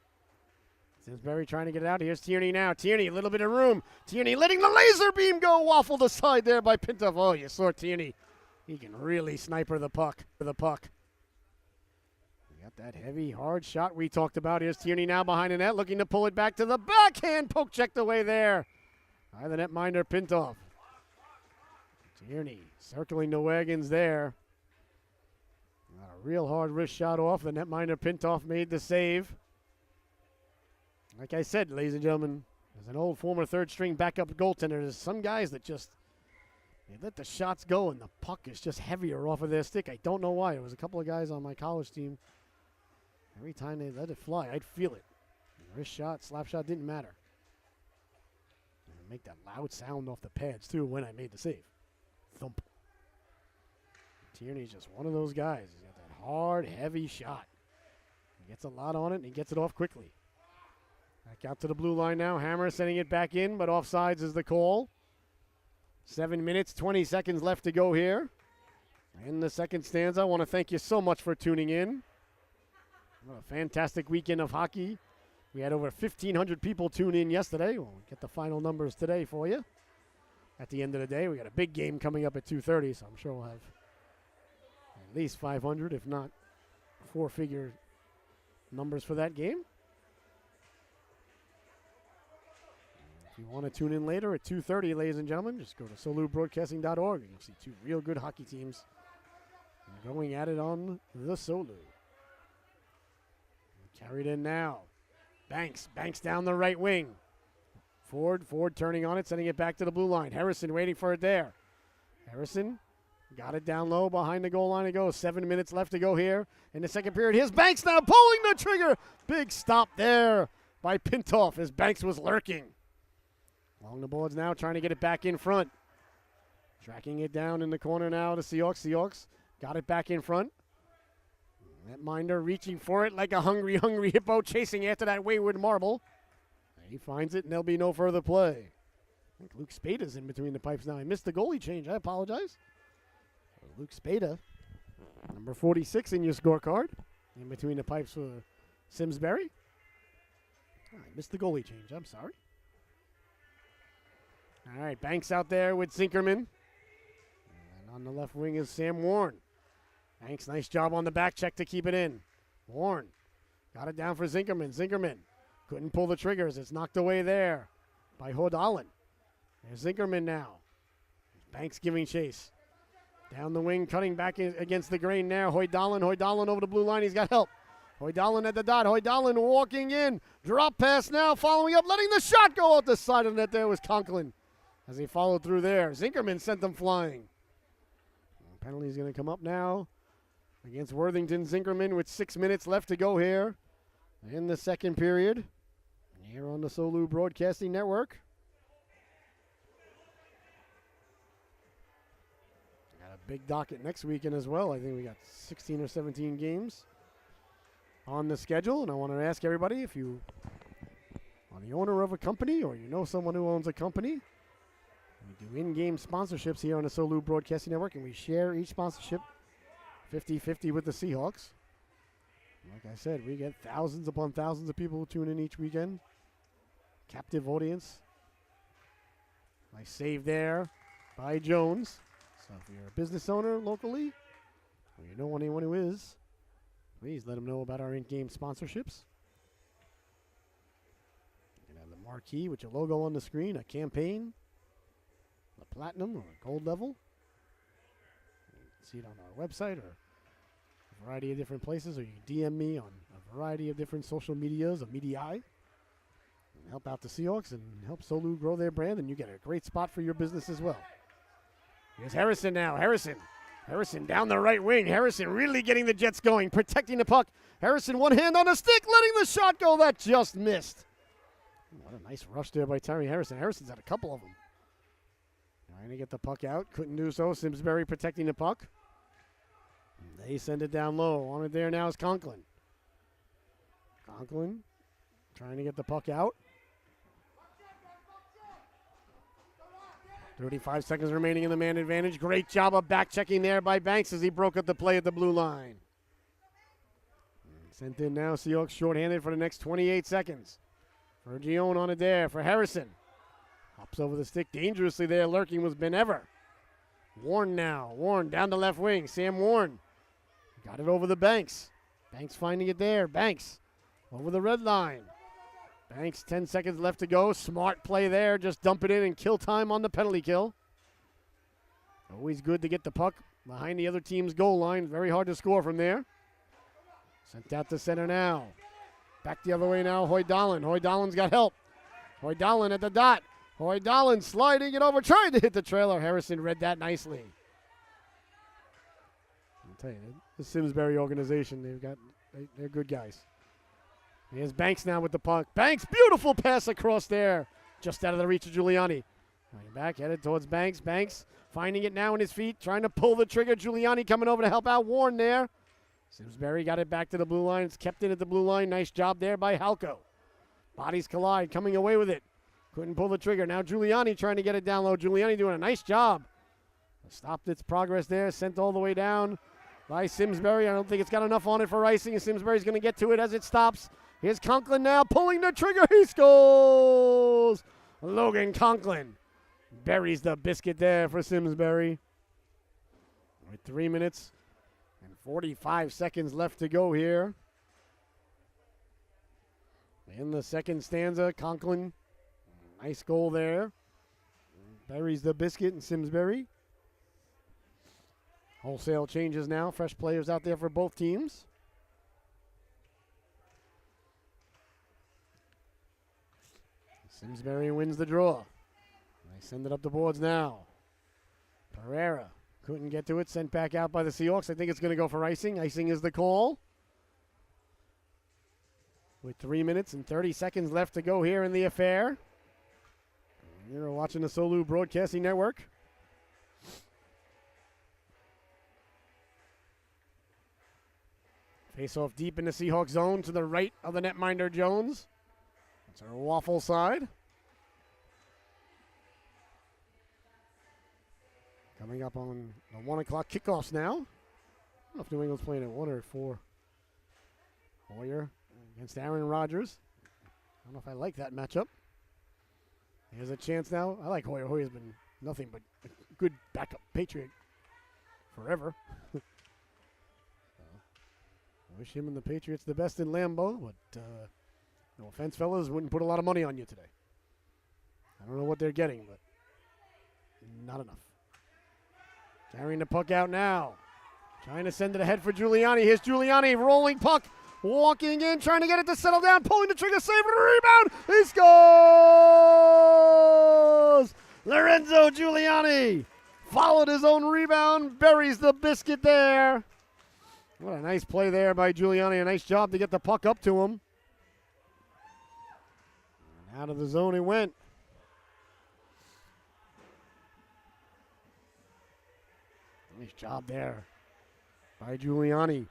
[SPEAKER 1] Simsbury trying to get it out. Here's Tierney now. Tierney, a little bit of room. Tierney letting the laser beam go. Waffled aside there by Pintoff. Oh, you saw Tierney. He can really sniper the puck. He got that heavy, hard shot we talked about. Here's Tierney now behind the net, looking to pull it back to the backhand. Poke checked away there by the netminder Pintoff. Tierney circling the wagons there. Got a real hard wrist shot off. The netminder Pintoff made the save. Like I said, ladies and gentlemen, as an old former third-string backup goaltender, there's some guys that just they let the shots go and the puck is just heavier off of their stick. I don't know why. There was a couple of guys on my college team. Every time they let it fly, I'd feel it. Wrist shot, slap shot, didn't matter. And make that loud sound off the pads, too, when I made the save. Thump. Tierney's just one of those guys. He's got that hard, heavy shot. He gets a lot on it, and he gets it off quickly. Back out to the blue line now. Hammer sending it back in, but offsides is the call. 7 minutes, 20 seconds left to go here. In the second stanza, I want to thank you so much for tuning in. What a fantastic weekend of hockey. We had over 1,500 people tune in yesterday. We'll get the final numbers today for you. At the end of the day, we got a big game coming up at 2:30, so I'm sure we'll have at least 500, if not 4-figure numbers for that game. If you want to tune in later at 2:30, ladies and gentlemen, just go to solubroadcasting.org and you'll see 2 real good hockey teams going at it on the Solu. Carried in now. Banks down the right wing. Ford turning on it, sending it back to the blue line. Harrison waiting for it there. Harrison got it down low behind the goal line to go. 7 minutes left to go here in the second period. Here's Banks now pulling the trigger. Big stop there by Pintoff as Banks was lurking. Along the boards now, trying to get it back in front. Tracking it down in the corner now to Seahawks. Seahawks got it back in front. Netminder reaching for it like a hungry hippo, chasing after that wayward marble. He finds it, and there'll be no further play. I think Luke Spada's in between the pipes now. I missed the goalie change. I apologize. Luke Spada, number 46 in your scorecard, in between the pipes for Simsbury. I missed the goalie change. I'm sorry. All right, Banks out there with Zinkerman. And on the left wing is Sam Warren. Banks, nice job on the back check to keep it in. Warren got it down for Zinkerman. Zinkerman couldn't pull the triggers. It's knocked away there by Hodalin. There's Zinkerman now. Banks giving chase. Down the wing, cutting back against the grain now. Hoydalin over the blue line. He's got help. Hoydalin at the dot. Hoydalin walking in. Drop pass now, following up, letting the shot go out the side of the net there was Conklin. as he followed through there. Zinkerman sent them flying. Penalty is going to come up now against Worthington. Zinkerman with 6 minutes left to go here in the second period here on the Solu Broadcasting Network. Got a big docket next weekend as well. I think we got 16 or 17 games on the schedule, and I want to ask everybody, if you are the owner of a company or you know someone who owns a company, we do in-game sponsorships here on the Solu Broadcasting Network, and we share each sponsorship 50-50 with the Seahawks. Like I said, we get thousands upon thousands of people who tune in each weekend. Captive audience. Nice save there by Jones. So if you're a business owner locally, or you know anyone who is, please let them know about our in-game sponsorships. You can have the marquee with your logo on the screen, a campaign, the platinum or gold level. You can see it on our website or a variety of different places, or you can DM me on a variety of different social medias, a media, and help out the Seahawks and help Solu grow their brand, and you get a great spot for your business as well. Here's Harrison now. Harrison down the right wing. Harrison really getting the Jets going, protecting the puck. Harrison one hand on the stick, letting the shot go. That just missed. What a nice rush there by Tyree Harrison. Harrison's had a couple of them. Trying to get the puck out. Couldn't do so. Simsbury protecting the puck. They send it down low. On it there now is Conklin. Conklin trying to get the puck out. 35 seconds remaining in the man advantage. Great job of back checking there by Banks as he broke up the play at the blue line. Sent in now. Seahawks shorthanded for the next 28 seconds. Fergione on it there for Harrison. Hops over the stick dangerously there. Lurking was Benever. Warren now. Warren down the left wing. Sam Warren. Got it over the Banks. Banks finding it there. Banks over the red line. Banks, 10 seconds left to go. Smart play there. Just dump it in and kill time on the penalty kill. Always good to get the puck behind the other team's goal line. Very hard to score from there. Sent out to center now. Back the other way now. Hoy-Dahlen. Hoy-Dahlen's got help. Hoy-Dahlen at the dot. Hoy-Dahlen sliding it over. Trying to hit the trailer. Harrison read that nicely. I'll tell you, the Simsbury organization, they're good guys. Here's Banks now with the puck. Banks, beautiful pass across there. Just out of the reach of Giuliani. Coming back, headed towards Banks. Banks finding it now in his feet, trying to pull the trigger. Giuliani coming over to help out Warren there. Simsbury got it back to the blue line. It's kept in at the blue line. Nice job there by Halko. Bodies collide, coming away with it. Couldn't pull the trigger. Now Giuliani trying to get it down low. Giuliani doing a nice job. Stopped its progress there. Sent all the way down by Simsbury. I don't think it's got enough on it for icing, and Simsbury's going to get to it as it stops. Here's Conklin now pulling the trigger. He scores! Logan Conklin buries the biscuit there for Simsbury. With 3 minutes and 45 seconds left to go here. In the second stanza, Conklin, nice goal there. Buries the biscuit in Simsbury. Wholesale changes now. Fresh players out there for both teams. Simsbury wins the draw. They send it up the boards now. Pereira couldn't get to it. Sent back out by the Seahawks. I think it's going to go for icing. Icing is the call. With 3 minutes and 30 seconds left to go here in the affair. You're watching the Solu Broadcasting Network. Face off deep in the Seahawks zone to the right of the netminder Jones. It's our waffle side. Coming up on the 1 o'clock kickoffs now. I don't know if New England's playing at 1 or 4. Hoyer against Aaron Rodgers. I don't know if I like that matchup. Here's a chance now. I like Hoyer. Hoyer's been nothing but a good backup Patriot forever. I wish him and the Patriots the best in Lambeau, but no offense, fellas, wouldn't put a lot of money on you today. I don't know what they're getting, but not enough. Carrying the puck out now. Trying to send it ahead for Giuliani. Here's Giuliani, rolling puck, walking in, trying to get it to settle down, pulling the trigger, save, rebound, he scores! Lorenzo Giuliani followed his own rebound, buries the biscuit there. What a nice play there by Giuliani. A nice job to get the puck up to him. And out of the zone he went. Nice job there by Giuliani.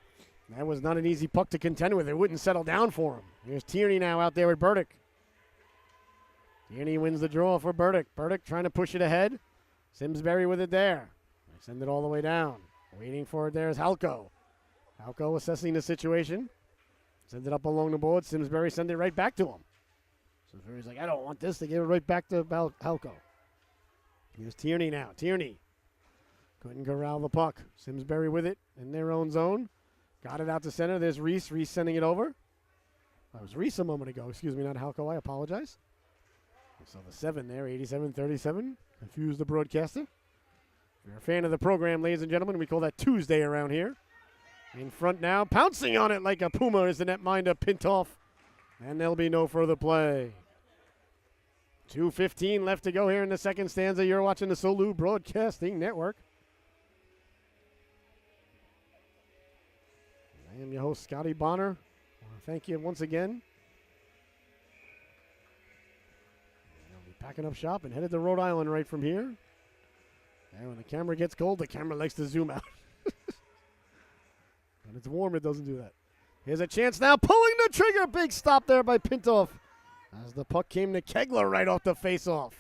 [SPEAKER 1] That was not an easy puck to contend with. It wouldn't settle down for him. Here's Tierney now out there with Burdick. Tierney wins the draw for Burdick. Burdick trying to push it ahead. Simsbury with it there. They send it all the way down. Waiting for it there is Halko. Halko assessing the situation. Send it up along the board. Simsbury send it right back to him. Simsbury's like, I don't want this. They give it right back to Halko. Here's Tierney now. Tierney couldn't corral the puck. Simsbury with it in their own zone. Got it out to center. There's Reese. Reese sending it over. That was Reese a moment ago. Excuse me, not Halko. I apologize. So the 7 there, 87-37. Confused the broadcaster. If you're a fan of the program, ladies and gentlemen, we call that Tuesday around here. In front now, pouncing on it like a puma is the netminder Pintoff. And there'll be no further play. 2:15 left to go here in the second stanza. You're watching the Solu Broadcasting Network. I am your host, Scotty Bonner. I want to thank you once again. I'll be packing up shop and headed to Rhode Island right from here. And when the camera gets cold, the camera likes to zoom out. When it's warm, it doesn't do that. Here's a chance now, pulling the trigger. Big stop there by Pintoff as the puck came to Kegler right off the faceoff.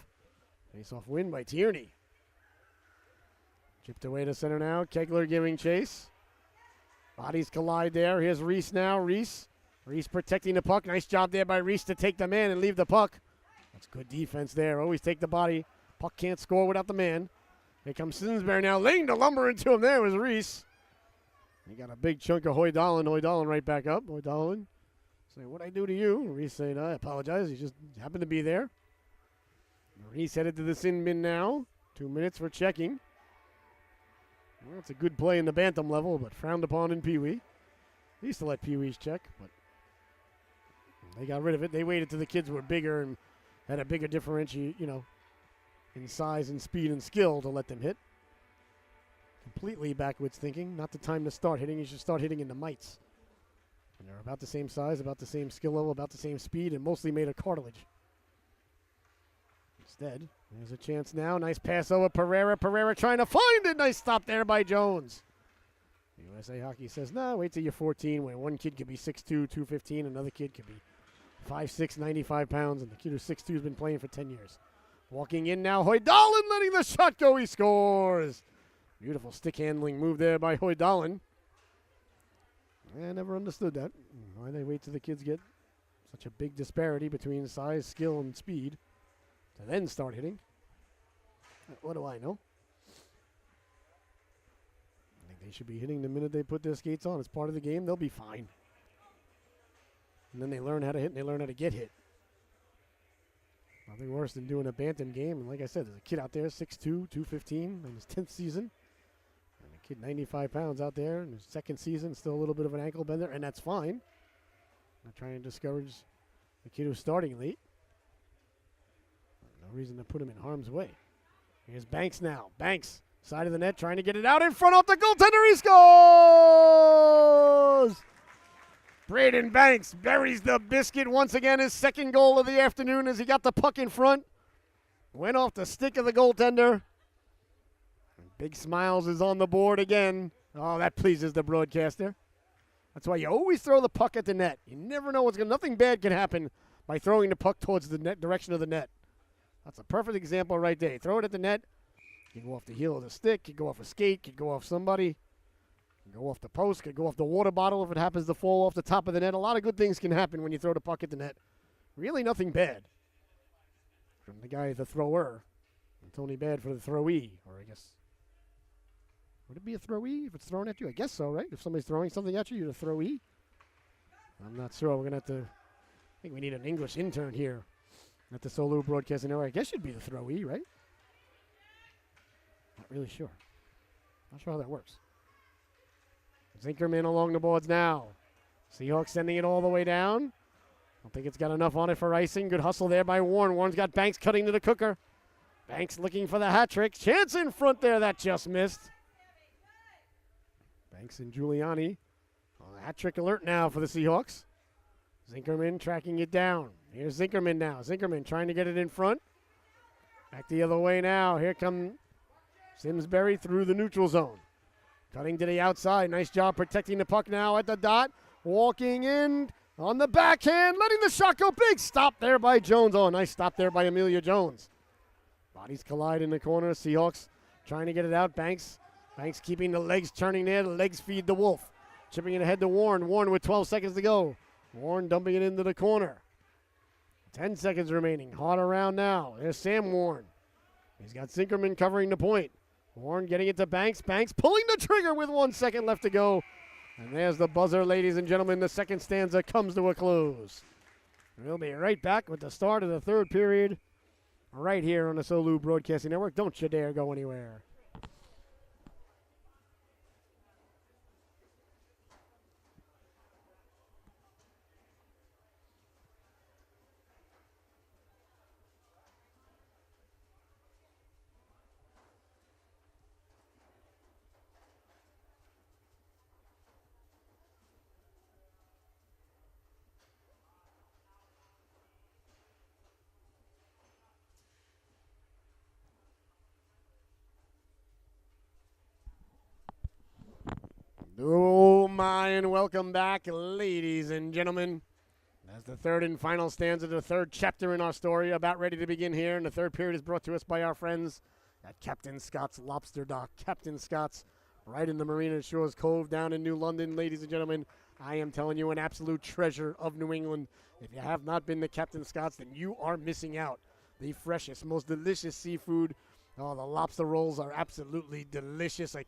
[SPEAKER 1] Faceoff win by Tierney. Chipped away to center now. Kegler giving chase. Bodies collide there. Here's Reese now. Reese protecting the puck. Nice job there by Reese to take the man and leave the puck. That's good defense there. Always take the body. Puck can't score without the man. Here comes Simsbury now, laying the lumber into him. There was Reese. He got a big chunk of Hoydalin. Hoydalin right back up. Hoydalin saying, what'd I do to you? Reese saying, I apologize. He just happened to be there. Reese headed to the sin bin now. 2 minutes for checking. Well, it's a good play in the bantam level, but frowned upon in Pee Wee. They used to let Pee Wees check, but they got rid of it. They waited till the kids were bigger and had a bigger differentiate, in size and speed and skill to let them hit. Completely backwards thinking. Not the time to start hitting. You should start hitting in the mites. And they're about the same size, about the same skill level, about the same speed, and mostly made of cartilage. Instead, there's a chance now. Nice pass over Pereira. Pereira trying to find it. Nice stop there by Jones. USA Hockey says, no, wait till you're 14, where one kid could be 6'2", 215, another kid could be 5'6", 95 pounds, and the kid who's 6'2" has been playing for 10 years. Walking in now, Hoydalin letting the shot go. He scores. Beautiful stick handling move there by Hoydalin. I never understood that. Why they wait till the kids get such a big disparity between size, skill, and speed to then start hitting. What do I know? I think they should be hitting the minute they put their skates on. It's part of the game. They'll be fine. And then they learn how to hit and they learn how to get hit. Nothing worse than doing a bantam game. And like I said, there's a kid out there, 6'2", 215, in his 10th season. And a kid 95 pounds out there in his second season, still a little bit of an ankle bender, and that's fine. Not trying to discourage the kid who's starting late. No reason to put him in harm's way. Here's Banks now. Banks, side of the net, trying to get it out in front off the goaltender. He scores! Braden Banks buries the biscuit once again. His second goal of the afternoon as he got the puck in front. Went off the stick of the goaltender. Big Smiles is on the board again. Oh, that pleases the broadcaster. That's why you always throw the puck at the net. You never know nothing bad can happen by throwing the puck towards the net direction of the net. That's a perfect example right there. You throw it at the net. You go off the heel of the stick. You go off a skate. You go off somebody. Go off the post, could go off the water bottle if it happens to fall off the top of the net. A lot of good things can happen when you throw the puck at the net. Really nothing bad from the guy, the thrower. It's only bad for the throwee, or I guess. Would it be a throwee if it's thrown at you? I guess so, right? If somebody's throwing something at you, you're a throwee. I'm not sure. We're going to have to. I think we need an English intern here at the Solu Broadcasting Network. I guess you'd be the throwee, right? Not really sure. Not sure how that works. Zinkerman along the boards now. Seahawks sending it all the way down. Don't think it's got enough on it for icing. Good hustle there by Warren. Warren's got Banks cutting to the cooker. Banks looking for the hat trick. Chance in front there. That just missed. Banks and Giuliani. Hat trick alert now for the Seahawks. Zinkerman tracking it down. Here's Zinkerman now. Zinkerman trying to get it in front. Back the other way now. Here come Simsbury through the neutral zone. Cutting to the outside. Nice job protecting the puck now at the dot. Walking in on the backhand. Letting the shot go. Big stop there by Jones. Oh, nice stop there by Amelia Jones. Bodies collide in the corner. Seahawks trying to get it out. Banks keeping the legs turning there. The legs feed the Wolf. Chipping it ahead to Warren. Warren with 12 seconds to go. Warren dumping it into the corner. 10 seconds remaining. Hard around now. There's Sam Warren. He's got Zinkerman covering the point. Warren getting it to Banks. Banks pulling the trigger with 1 second left to go. And there's the buzzer, ladies and gentlemen. The second stanza comes to a close. We'll be right back with the start of the third period right here on the SOLU Broadcasting Network. Don't you dare go anywhere. Oh my, and welcome back, ladies and gentlemen. As the third and final stanza, the third chapter in our story, about ready to begin here. And the third period is brought to us by our friends at Captain Scott's Lobster Dock. Captain Scott's, right in the Marina Shores Cove down in New London. Ladies and gentlemen, I am telling you, an absolute treasure of New England. If you have not been to Captain Scott's, then you are missing out. The freshest, most delicious seafood. Oh, the lobster rolls are absolutely delicious. I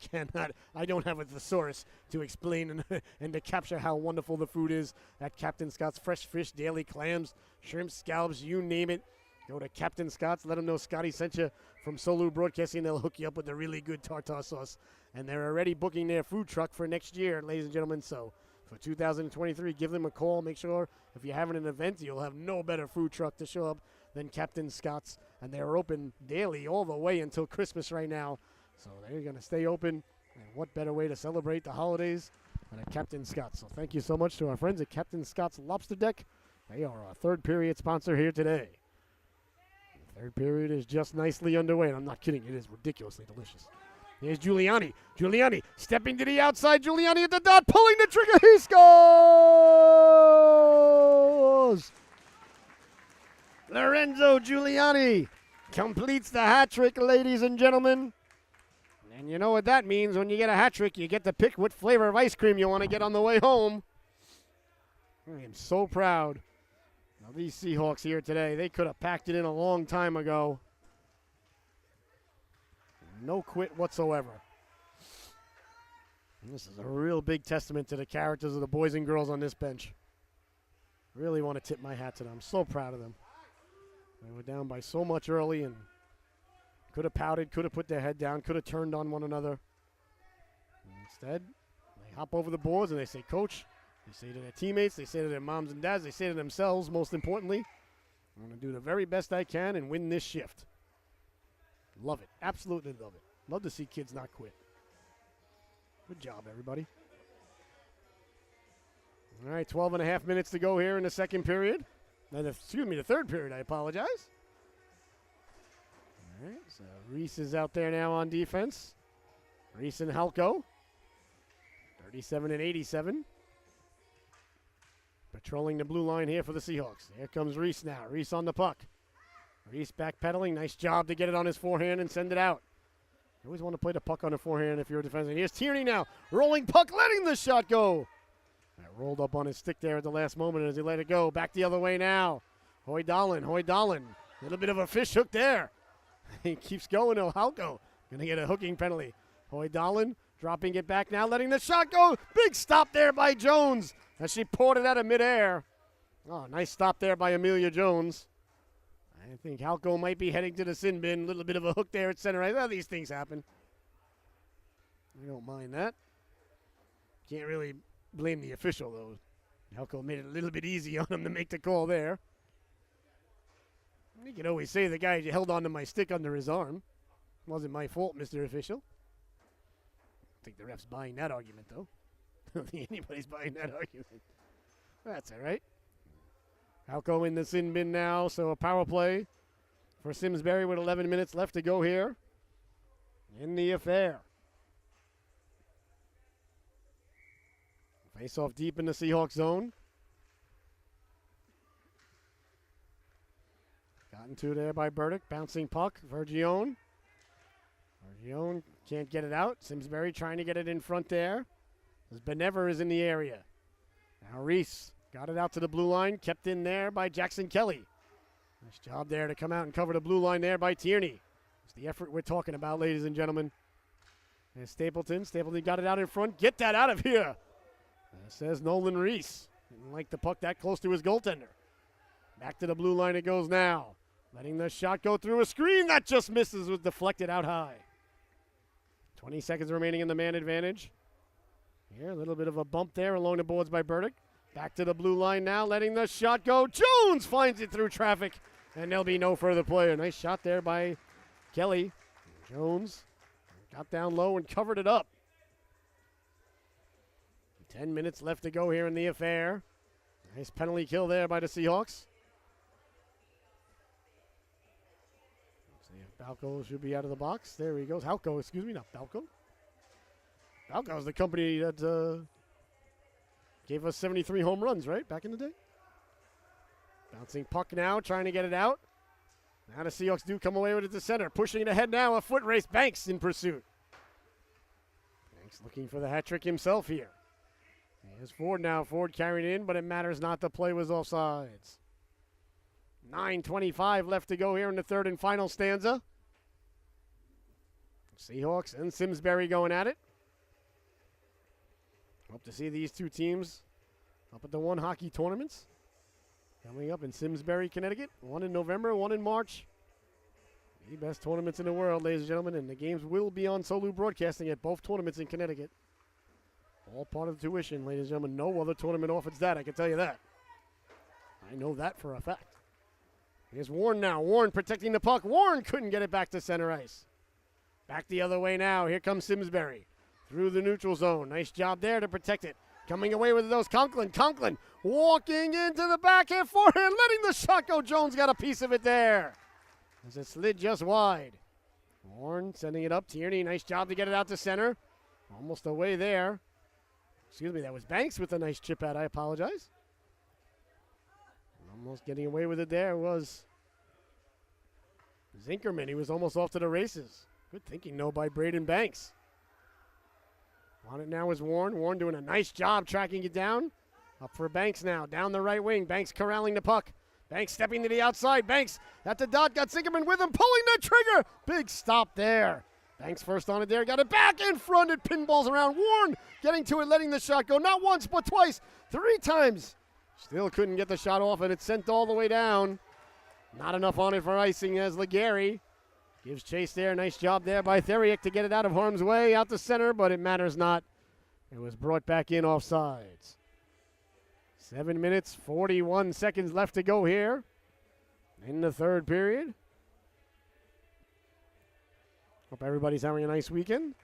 [SPEAKER 1] don't have a thesaurus to explain and to capture how wonderful the food is at Captain Scott's. Fresh fish, daily clams, shrimp, scallops, you name it. Go to Captain Scott's. Let them know Scotty sent you from SOLU Broadcasting. They'll hook you up with the really good tartar sauce. And they're already booking their food truck for next year, ladies and gentlemen. So for 2023, give them a call. Make sure if you're having an event, you'll have no better food truck to show up than Captain Scott's. And they're open daily all the way until Christmas right now. So they're going to stay open. And what better way to celebrate the holidays than at Captain Scott's. So thank you so much to our friends at Captain Scott's Lobster Deck. They are our third period sponsor here today. The third period is just nicely underway. And I'm not kidding. It is ridiculously delicious. Here's Giuliani. Giuliani stepping to the outside. Giuliani at the dot, pulling the trigger. He scores! Lorenzo Giuliani completes the hat trick, ladies and gentlemen. And you know what that means. When you get a hat trick, you get to pick what flavor of ice cream you want to get on the way home. I am so proud of these Seahawks here today. They could have packed it in a long time ago. No quit whatsoever. And this is a real big testament to the characters of the boys and girls on this bench. Really want to tip my hat to them. I'm so proud of them. They were down by so much early and could have pouted, could have put their head down, could have turned on one another. And instead, they hop over the boards and they say, Coach. They say to their teammates, they say to their moms and dads, they say to themselves, most importantly, I'm going to do the very best I can and win this shift. Love it. Absolutely love it. Love to see kids not quit. Good job, everybody. All right, 12 and a half minutes to go here in the second period. The third period, I apologize. All right, so Reese is out there now on defense. Reese and Halko, 37 and 87. Patrolling the blue line here for the Seahawks. Here comes Reese now. Reese on the puck. Reese backpedaling. Nice job to get it on his forehand and send it out. You always want to play the puck on the forehand if you're a defenseman. Here's Tierney now. Rolling puck, letting the shot go. That rolled up on his stick there at the last moment as he let it go. Back the other way now. Hoy-Dallin. A little bit of a fish hook there. He keeps going. Halko going to get a hooking penalty. Hoy-Dallin dropping it back now, letting the shot go. Big stop there by Jones as she poured it out of midair. Oh, nice stop there by Amelia Jones. I think Halko might be heading to the sin bin. A little bit of a hook there at center ice. Well, these things happen. I don't mind that. Can't really blame the official, though. Halko made it a little bit easy on him to make the call there. You can always say the guy held onto my stick under his arm. Wasn't my fault, Mr. Official. I think the ref's buying that argument, though. I don't think anybody's buying that argument. That's all right. Halco in the sin bin now, so a power play for Simsbury with 11 minutes left to go here in the affair. Face off deep in the Seahawks zone. Gotten to there by Burdick. Bouncing puck. Vergione. Vergione can't get it out. Simsbury trying to get it in front there. As Benever is in the area. Now Reese got it out to the blue line. Kept in there by Jackson Kelly. Nice job there to come out and cover the blue line there by Tierney. It's the effort we're talking about, ladies and gentlemen. And Stapleton. Stapleton got it out in front. Get that out of here. Says Nolan Reese. Didn't like the puck that close to his goaltender. Back to the blue line it goes now. Letting the shot go through a screen that just misses, was deflected out high. 20 seconds remaining in the man advantage. Here, a little bit of a bump there along the boards by Burdick. Back to the blue line now, letting the shot go. Jones finds it through traffic, and there'll be no further play. A nice shot there by Kelly. Jones got down low and covered it up. 10 minutes left to go here in the affair. Nice penalty kill there by the Seahawks. See if Balco should be out of the box. There he goes. Halco, excuse me, not Balco. Balco is the company that gave us 73 home runs, right, back in the day? Bouncing puck now, trying to get it out. Now the Seahawks do come away with it to center. Pushing it ahead now, a foot race. Banks in pursuit. Banks looking for the hat trick himself here. Here's Ford now. Ford carried in, but it matters not. The play was offsides. 9:25 left to go here in the third and final stanza. Seahawks and Simsbury going at it. Hope to see these two teams up at the One Hockey tournaments coming up in Simsbury, Connecticut. One in November, one in March. The best tournaments in the world, ladies and gentlemen, and the games will be on Solu Broadcasting at both tournaments in Connecticut. All part of the tuition, ladies and gentlemen. No other tournament offers that, I can tell you that. I know that for a fact. Here's Warren now. Warren protecting the puck. Warren couldn't get it back to center ice. Back the other way now. Here comes Simsbury through the neutral zone. Nice job there to protect it. Coming away with those Conklin. Conklin walking into the backhand forehand, letting the shot go. Jones got a piece of it there as it slid just wide. Warren sending it up. Tierney, nice job to get it out to center. Almost away there. Excuse me, that was Banks with a nice chip out. I apologize. Almost getting away with it there was Zinkerman. He was almost off to the races. Good thinking, though, by Braden Banks. On it now is Warren. Warren doing a nice job tracking it down. Up for Banks now, down the right wing. Banks corralling the puck. Banks stepping to the outside. Banks at the dot, got Zinkerman with him, pulling the trigger. Big stop there. Banks first on it there, got it back in front. It pinballs around. Warren getting to it, letting the shot go. Not once, but twice. 3 times. Still couldn't get the shot off, and it's sent all the way down. Not enough on it for icing as Legary gives chase there. Nice job there by Theriak to get it out of harm's way, out to center, but it matters not. It was brought back in offsides. 7 minutes, 41 seconds left to go here in the third period. Hope everybody's having a nice weekend.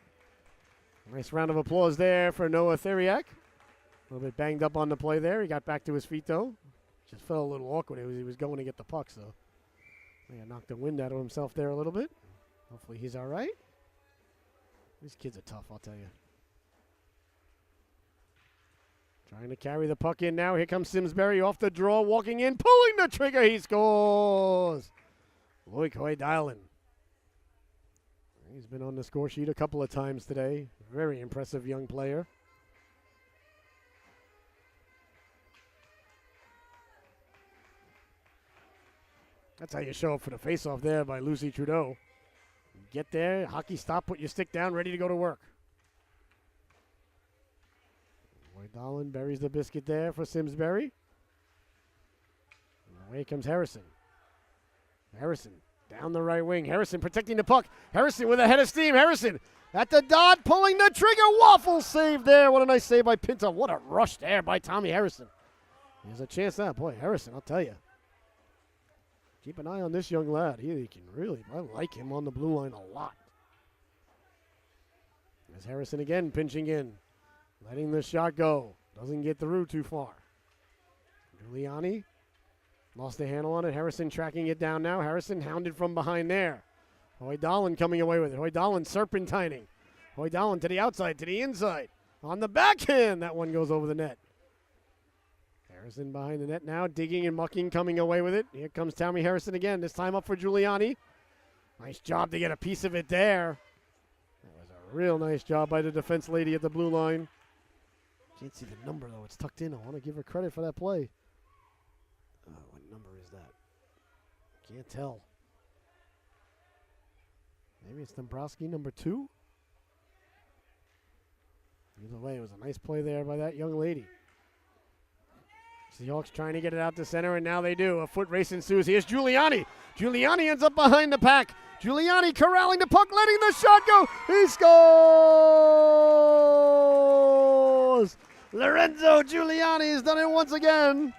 [SPEAKER 1] Nice round of applause there for Noah Theriak. A little bit banged up on the play there. He got back to his feet, though. Just felt a little awkward. He was going to get the puck, so he knocked the wind out of himself there a little bit. Hopefully he's all right. These kids are tough, I'll tell you. Trying to carry the puck in now. Here comes Simsbury off the draw, walking in, pulling the trigger. He scores. Loic Hoydalen. He's been on the score sheet a couple of times today. Very impressive young player. That's how you show up for the face-off there by Lucy Trudeau. Get there, hockey stop, put your stick down, ready to go to work. Hoydalen buries the biscuit there for Simsbury. And away comes Harrison. Harrison down the right wing. Harrison protecting the puck. Harrison with a head of steam. Harrison at the dot, pulling the trigger. Waffle save there. What a nice save by Pinto. What a rush there by Tommy Harrison. There's a chance now. Boy, Harrison, I'll tell you. Keep an eye on this young lad. He can really, I like him on the blue line a lot. There's Harrison again pinching in. Letting the shot go. Doesn't get through too far. Giuliani lost the handle on it. Harrison tracking it down now. Harrison hounded from behind there. Hoydalin coming away with it. Hoydalin serpentining. Hoydalin to the outside, to the inside. On the backhand. That one goes over the net. Harrison behind the net now, digging and mucking, coming away with it. Here comes Tammy Harrison again, this time up for Giuliani. Nice job to get a piece of it there. That was a real nice job by the defense lady at the blue line. Can't see the number, though. It's tucked in. I want to give her credit for that play. What number is that? Can't tell. Maybe it's Dombrowski, number 2? Either way, it was a nice play there by that young lady. Seahawks trying to get it out to center, and now they do. A foot race ensues. Here's Giuliani. Giuliani ends up behind the pack. Giuliani corralling the puck, letting the shot go. He scores! Lorenzo Giuliani has done it once again.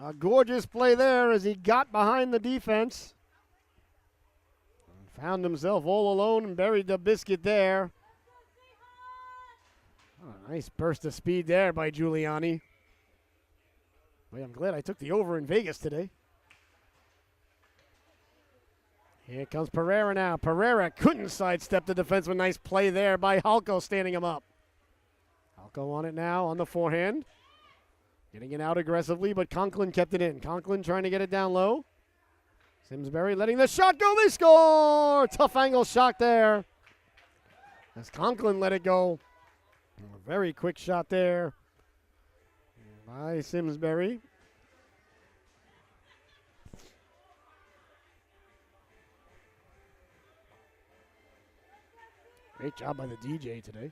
[SPEAKER 1] A gorgeous play there as he got behind the defense. And found himself all alone and buried the biscuit there. Oh, nice burst of speed there by Giuliani. Boy, I'm glad I took the over in Vegas today. Here comes Pereira now. Pereira couldn't sidestep the defenseman. Nice play there by Halko, standing him up. Halko on it now on the forehand. Getting it out aggressively, but Conklin kept it in. Conklin trying to get it down low. Simsbury letting the shot go. They score! Tough angle shot there. As Conklin let it go. A very quick shot there by Simsbury. Great job by the DJ today.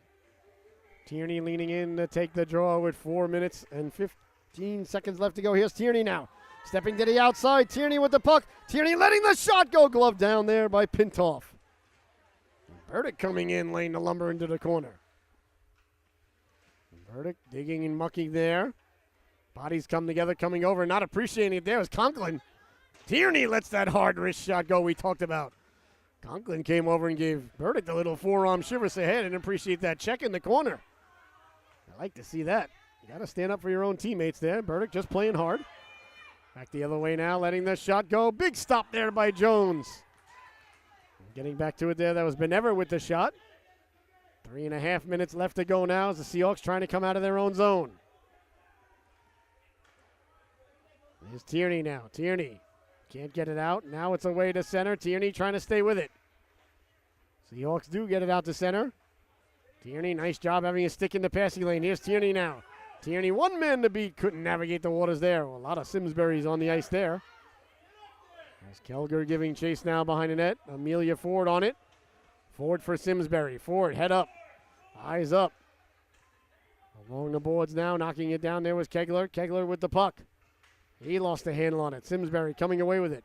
[SPEAKER 1] Tierney leaning in to take the draw with 4 minutes and 15 seconds left to go. Here's Tierney now. Stepping to the outside. Tierney with the puck. Tierney letting the shot go. Glove down there by Pintoff. Burdick coming in, laying the lumber into the corner. Burdick digging and mucking there. Bodies come together, coming over, not appreciating it there was Conklin. Tierney lets that hard wrist shot go we talked about. Conklin came over and gave Burdick the little forearm shiver. Say, hey, I didn't appreciate that check in the corner. I like to see that. You got to stand up for your own teammates there. Burdick just playing hard. Back the other way now, letting the shot go. Big stop there by Jones. Getting back to it there, that was Benever with the shot. 3.5 minutes left to go now as the Seahawks trying to come out of their own zone. There's Tierney now. Tierney can't get it out. Now it's away to center. Tierney trying to stay with it. Seahawks do get it out to center. Tierney, nice job having a stick in the passing lane. Here's Tierney now. Tierney, one man to beat, couldn't navigate the waters there. Well, a lot of Simsbury's on the ice there. There's Kelger giving chase now behind the net. Amelia Ford on it. Ford for Simsbury. Ford, head up. Eyes up. Along the boards now, knocking it down there was Kegler. Kegler with the puck. He lost the handle on it. Simsbury coming away with it.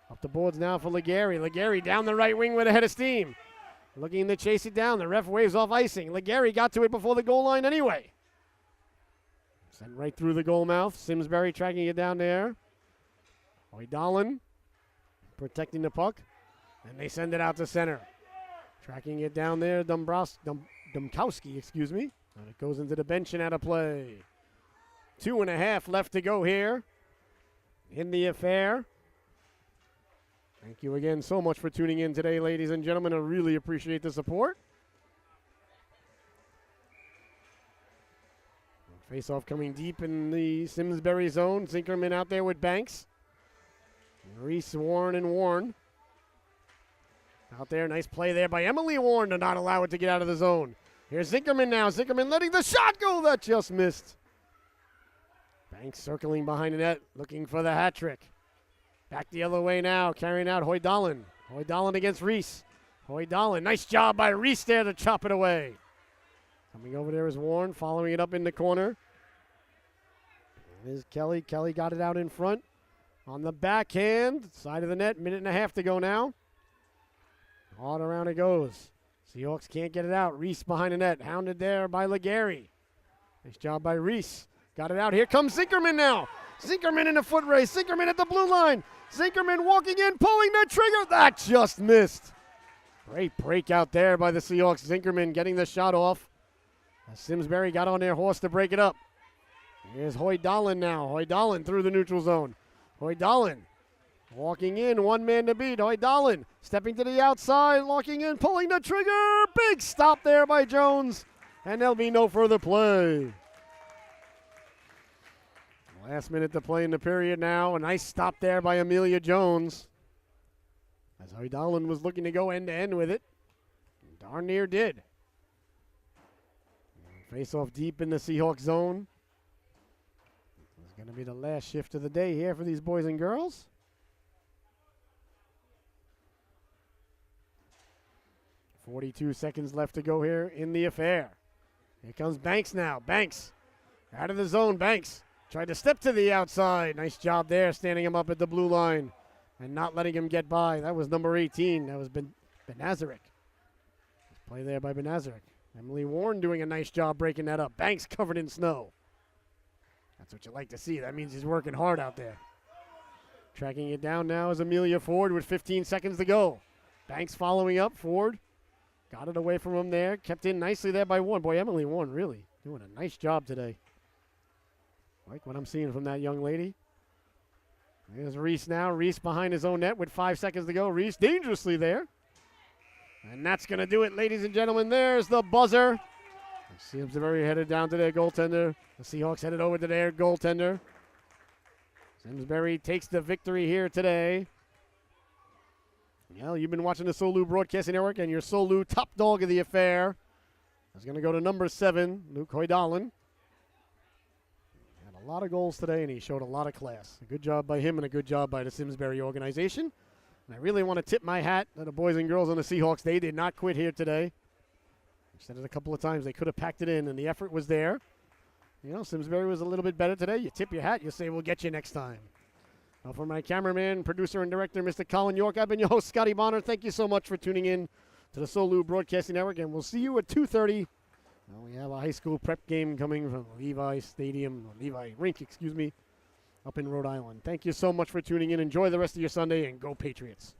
[SPEAKER 1] Up the boards now for Legary. Legary down the right wing with a head of steam. Looking to chase it down. The ref waves off icing. Legary got to it before the goal line anyway. Sent right through the goal mouth. Simsbury tracking it down there. Hoydalin protecting the puck. And they send it out to center. Tracking it down there, Domkowski, excuse me. And it goes into the bench and out of play. 2.5 left to go here in the affair. Thank you again so much for tuning in today, ladies and gentlemen. I really appreciate the support. Face-off coming deep in the Simsbury zone. Zinkerman out there with Banks. Reese, Warren, and Warren. Out there, nice play there by Emily Warren to not allow it to get out of the zone. Here's Zinkerman now. Zinkerman letting the shot go. That just missed. Banks circling behind the net, looking for the hat trick. Back the other way now, carrying out Hoydalin. Hoydalin against Reese. Hoydalin, nice job by Reese there to chop it away. Coming over there is Warren, following it up in the corner. There's Kelly. Kelly got it out in front. On the backhand, side of the net, 1.5 minutes to go now. All around it goes. Seahawks can't get it out. Reese behind the net, hounded there by Legary. Nice job by Reese. Got it out. Here comes Zinkerman now. Zinkerman in a foot race. Zinkerman at the blue line. Zinkerman walking in, pulling the trigger. That just missed. Great break out there by the Seahawks. Zinkerman getting the shot off. Simsbury got on their horse to break it up. Here's Hoy-Dahlen now. Hoy-Dahlen through the neutral zone. Hoy-Dahlen walking in, one man to beat. Hoy-Dahlen stepping to the outside, locking in, pulling the trigger. Big stop there by Jones, and there'll be no further play. Last minute to play in the period now. A nice stop there by Amelia Jones, as Hoy-Dahlen was looking to go end-to-end with it. Darn near did. Face off deep in the Seahawks zone. It's going to be the last shift of the day here for these boys and girls. 42 seconds left to go here in the affair. Here comes Banks now. Banks out of the zone. Banks tried to step to the outside. Nice job there, standing him up at the blue line and not letting him get by. That was number 18. That was Benazarek. Play there by Benazarek. Emily Warren doing a nice job breaking that up. Banks covered in snow. That's what you like to see. That means he's working hard out there. Tracking it down now is Amelia Ford with 15 seconds to go. Banks following up. Ford got it away from him there. Kept in nicely there by Warren. Boy, Emily Warren really doing a nice job today. Like what I'm seeing from that young lady. There's Reese now. Reese behind his own net with 5 seconds to go. Reese dangerously there. And that's going to do it, ladies and gentlemen. There's the buzzer. Simsbury headed down to their goaltender. The Seahawks headed over to their goaltender. Simsbury takes the victory here today. Well, you've been watching the Solu Broadcasting Network, and your Solu top dog of the affair is going to go to number 7, Luke Hoy-Dahlen. Had a lot of goals today, and he showed a lot of class. A good job by him and a good job by the Simsbury organization. And I really want to tip my hat to the boys and girls on the Seahawks. They did not quit here today. I said it a couple of times. They could have packed it in, and the effort was there. You know, Simsbury was a little bit better today. You tip your hat. You say, we'll get you next time. Now, for my cameraman, producer, and director, Mr. Colin York, I've been your host, Scotty Bonner. Thank you so much for tuning in to the Solu Broadcasting Network, and we'll see you at 2:30. Well, we have a high school prep game coming from Levi Rink, up in Rhode Island. Thank you so much for tuning in. Enjoy the rest of your Sunday, and go Patriots.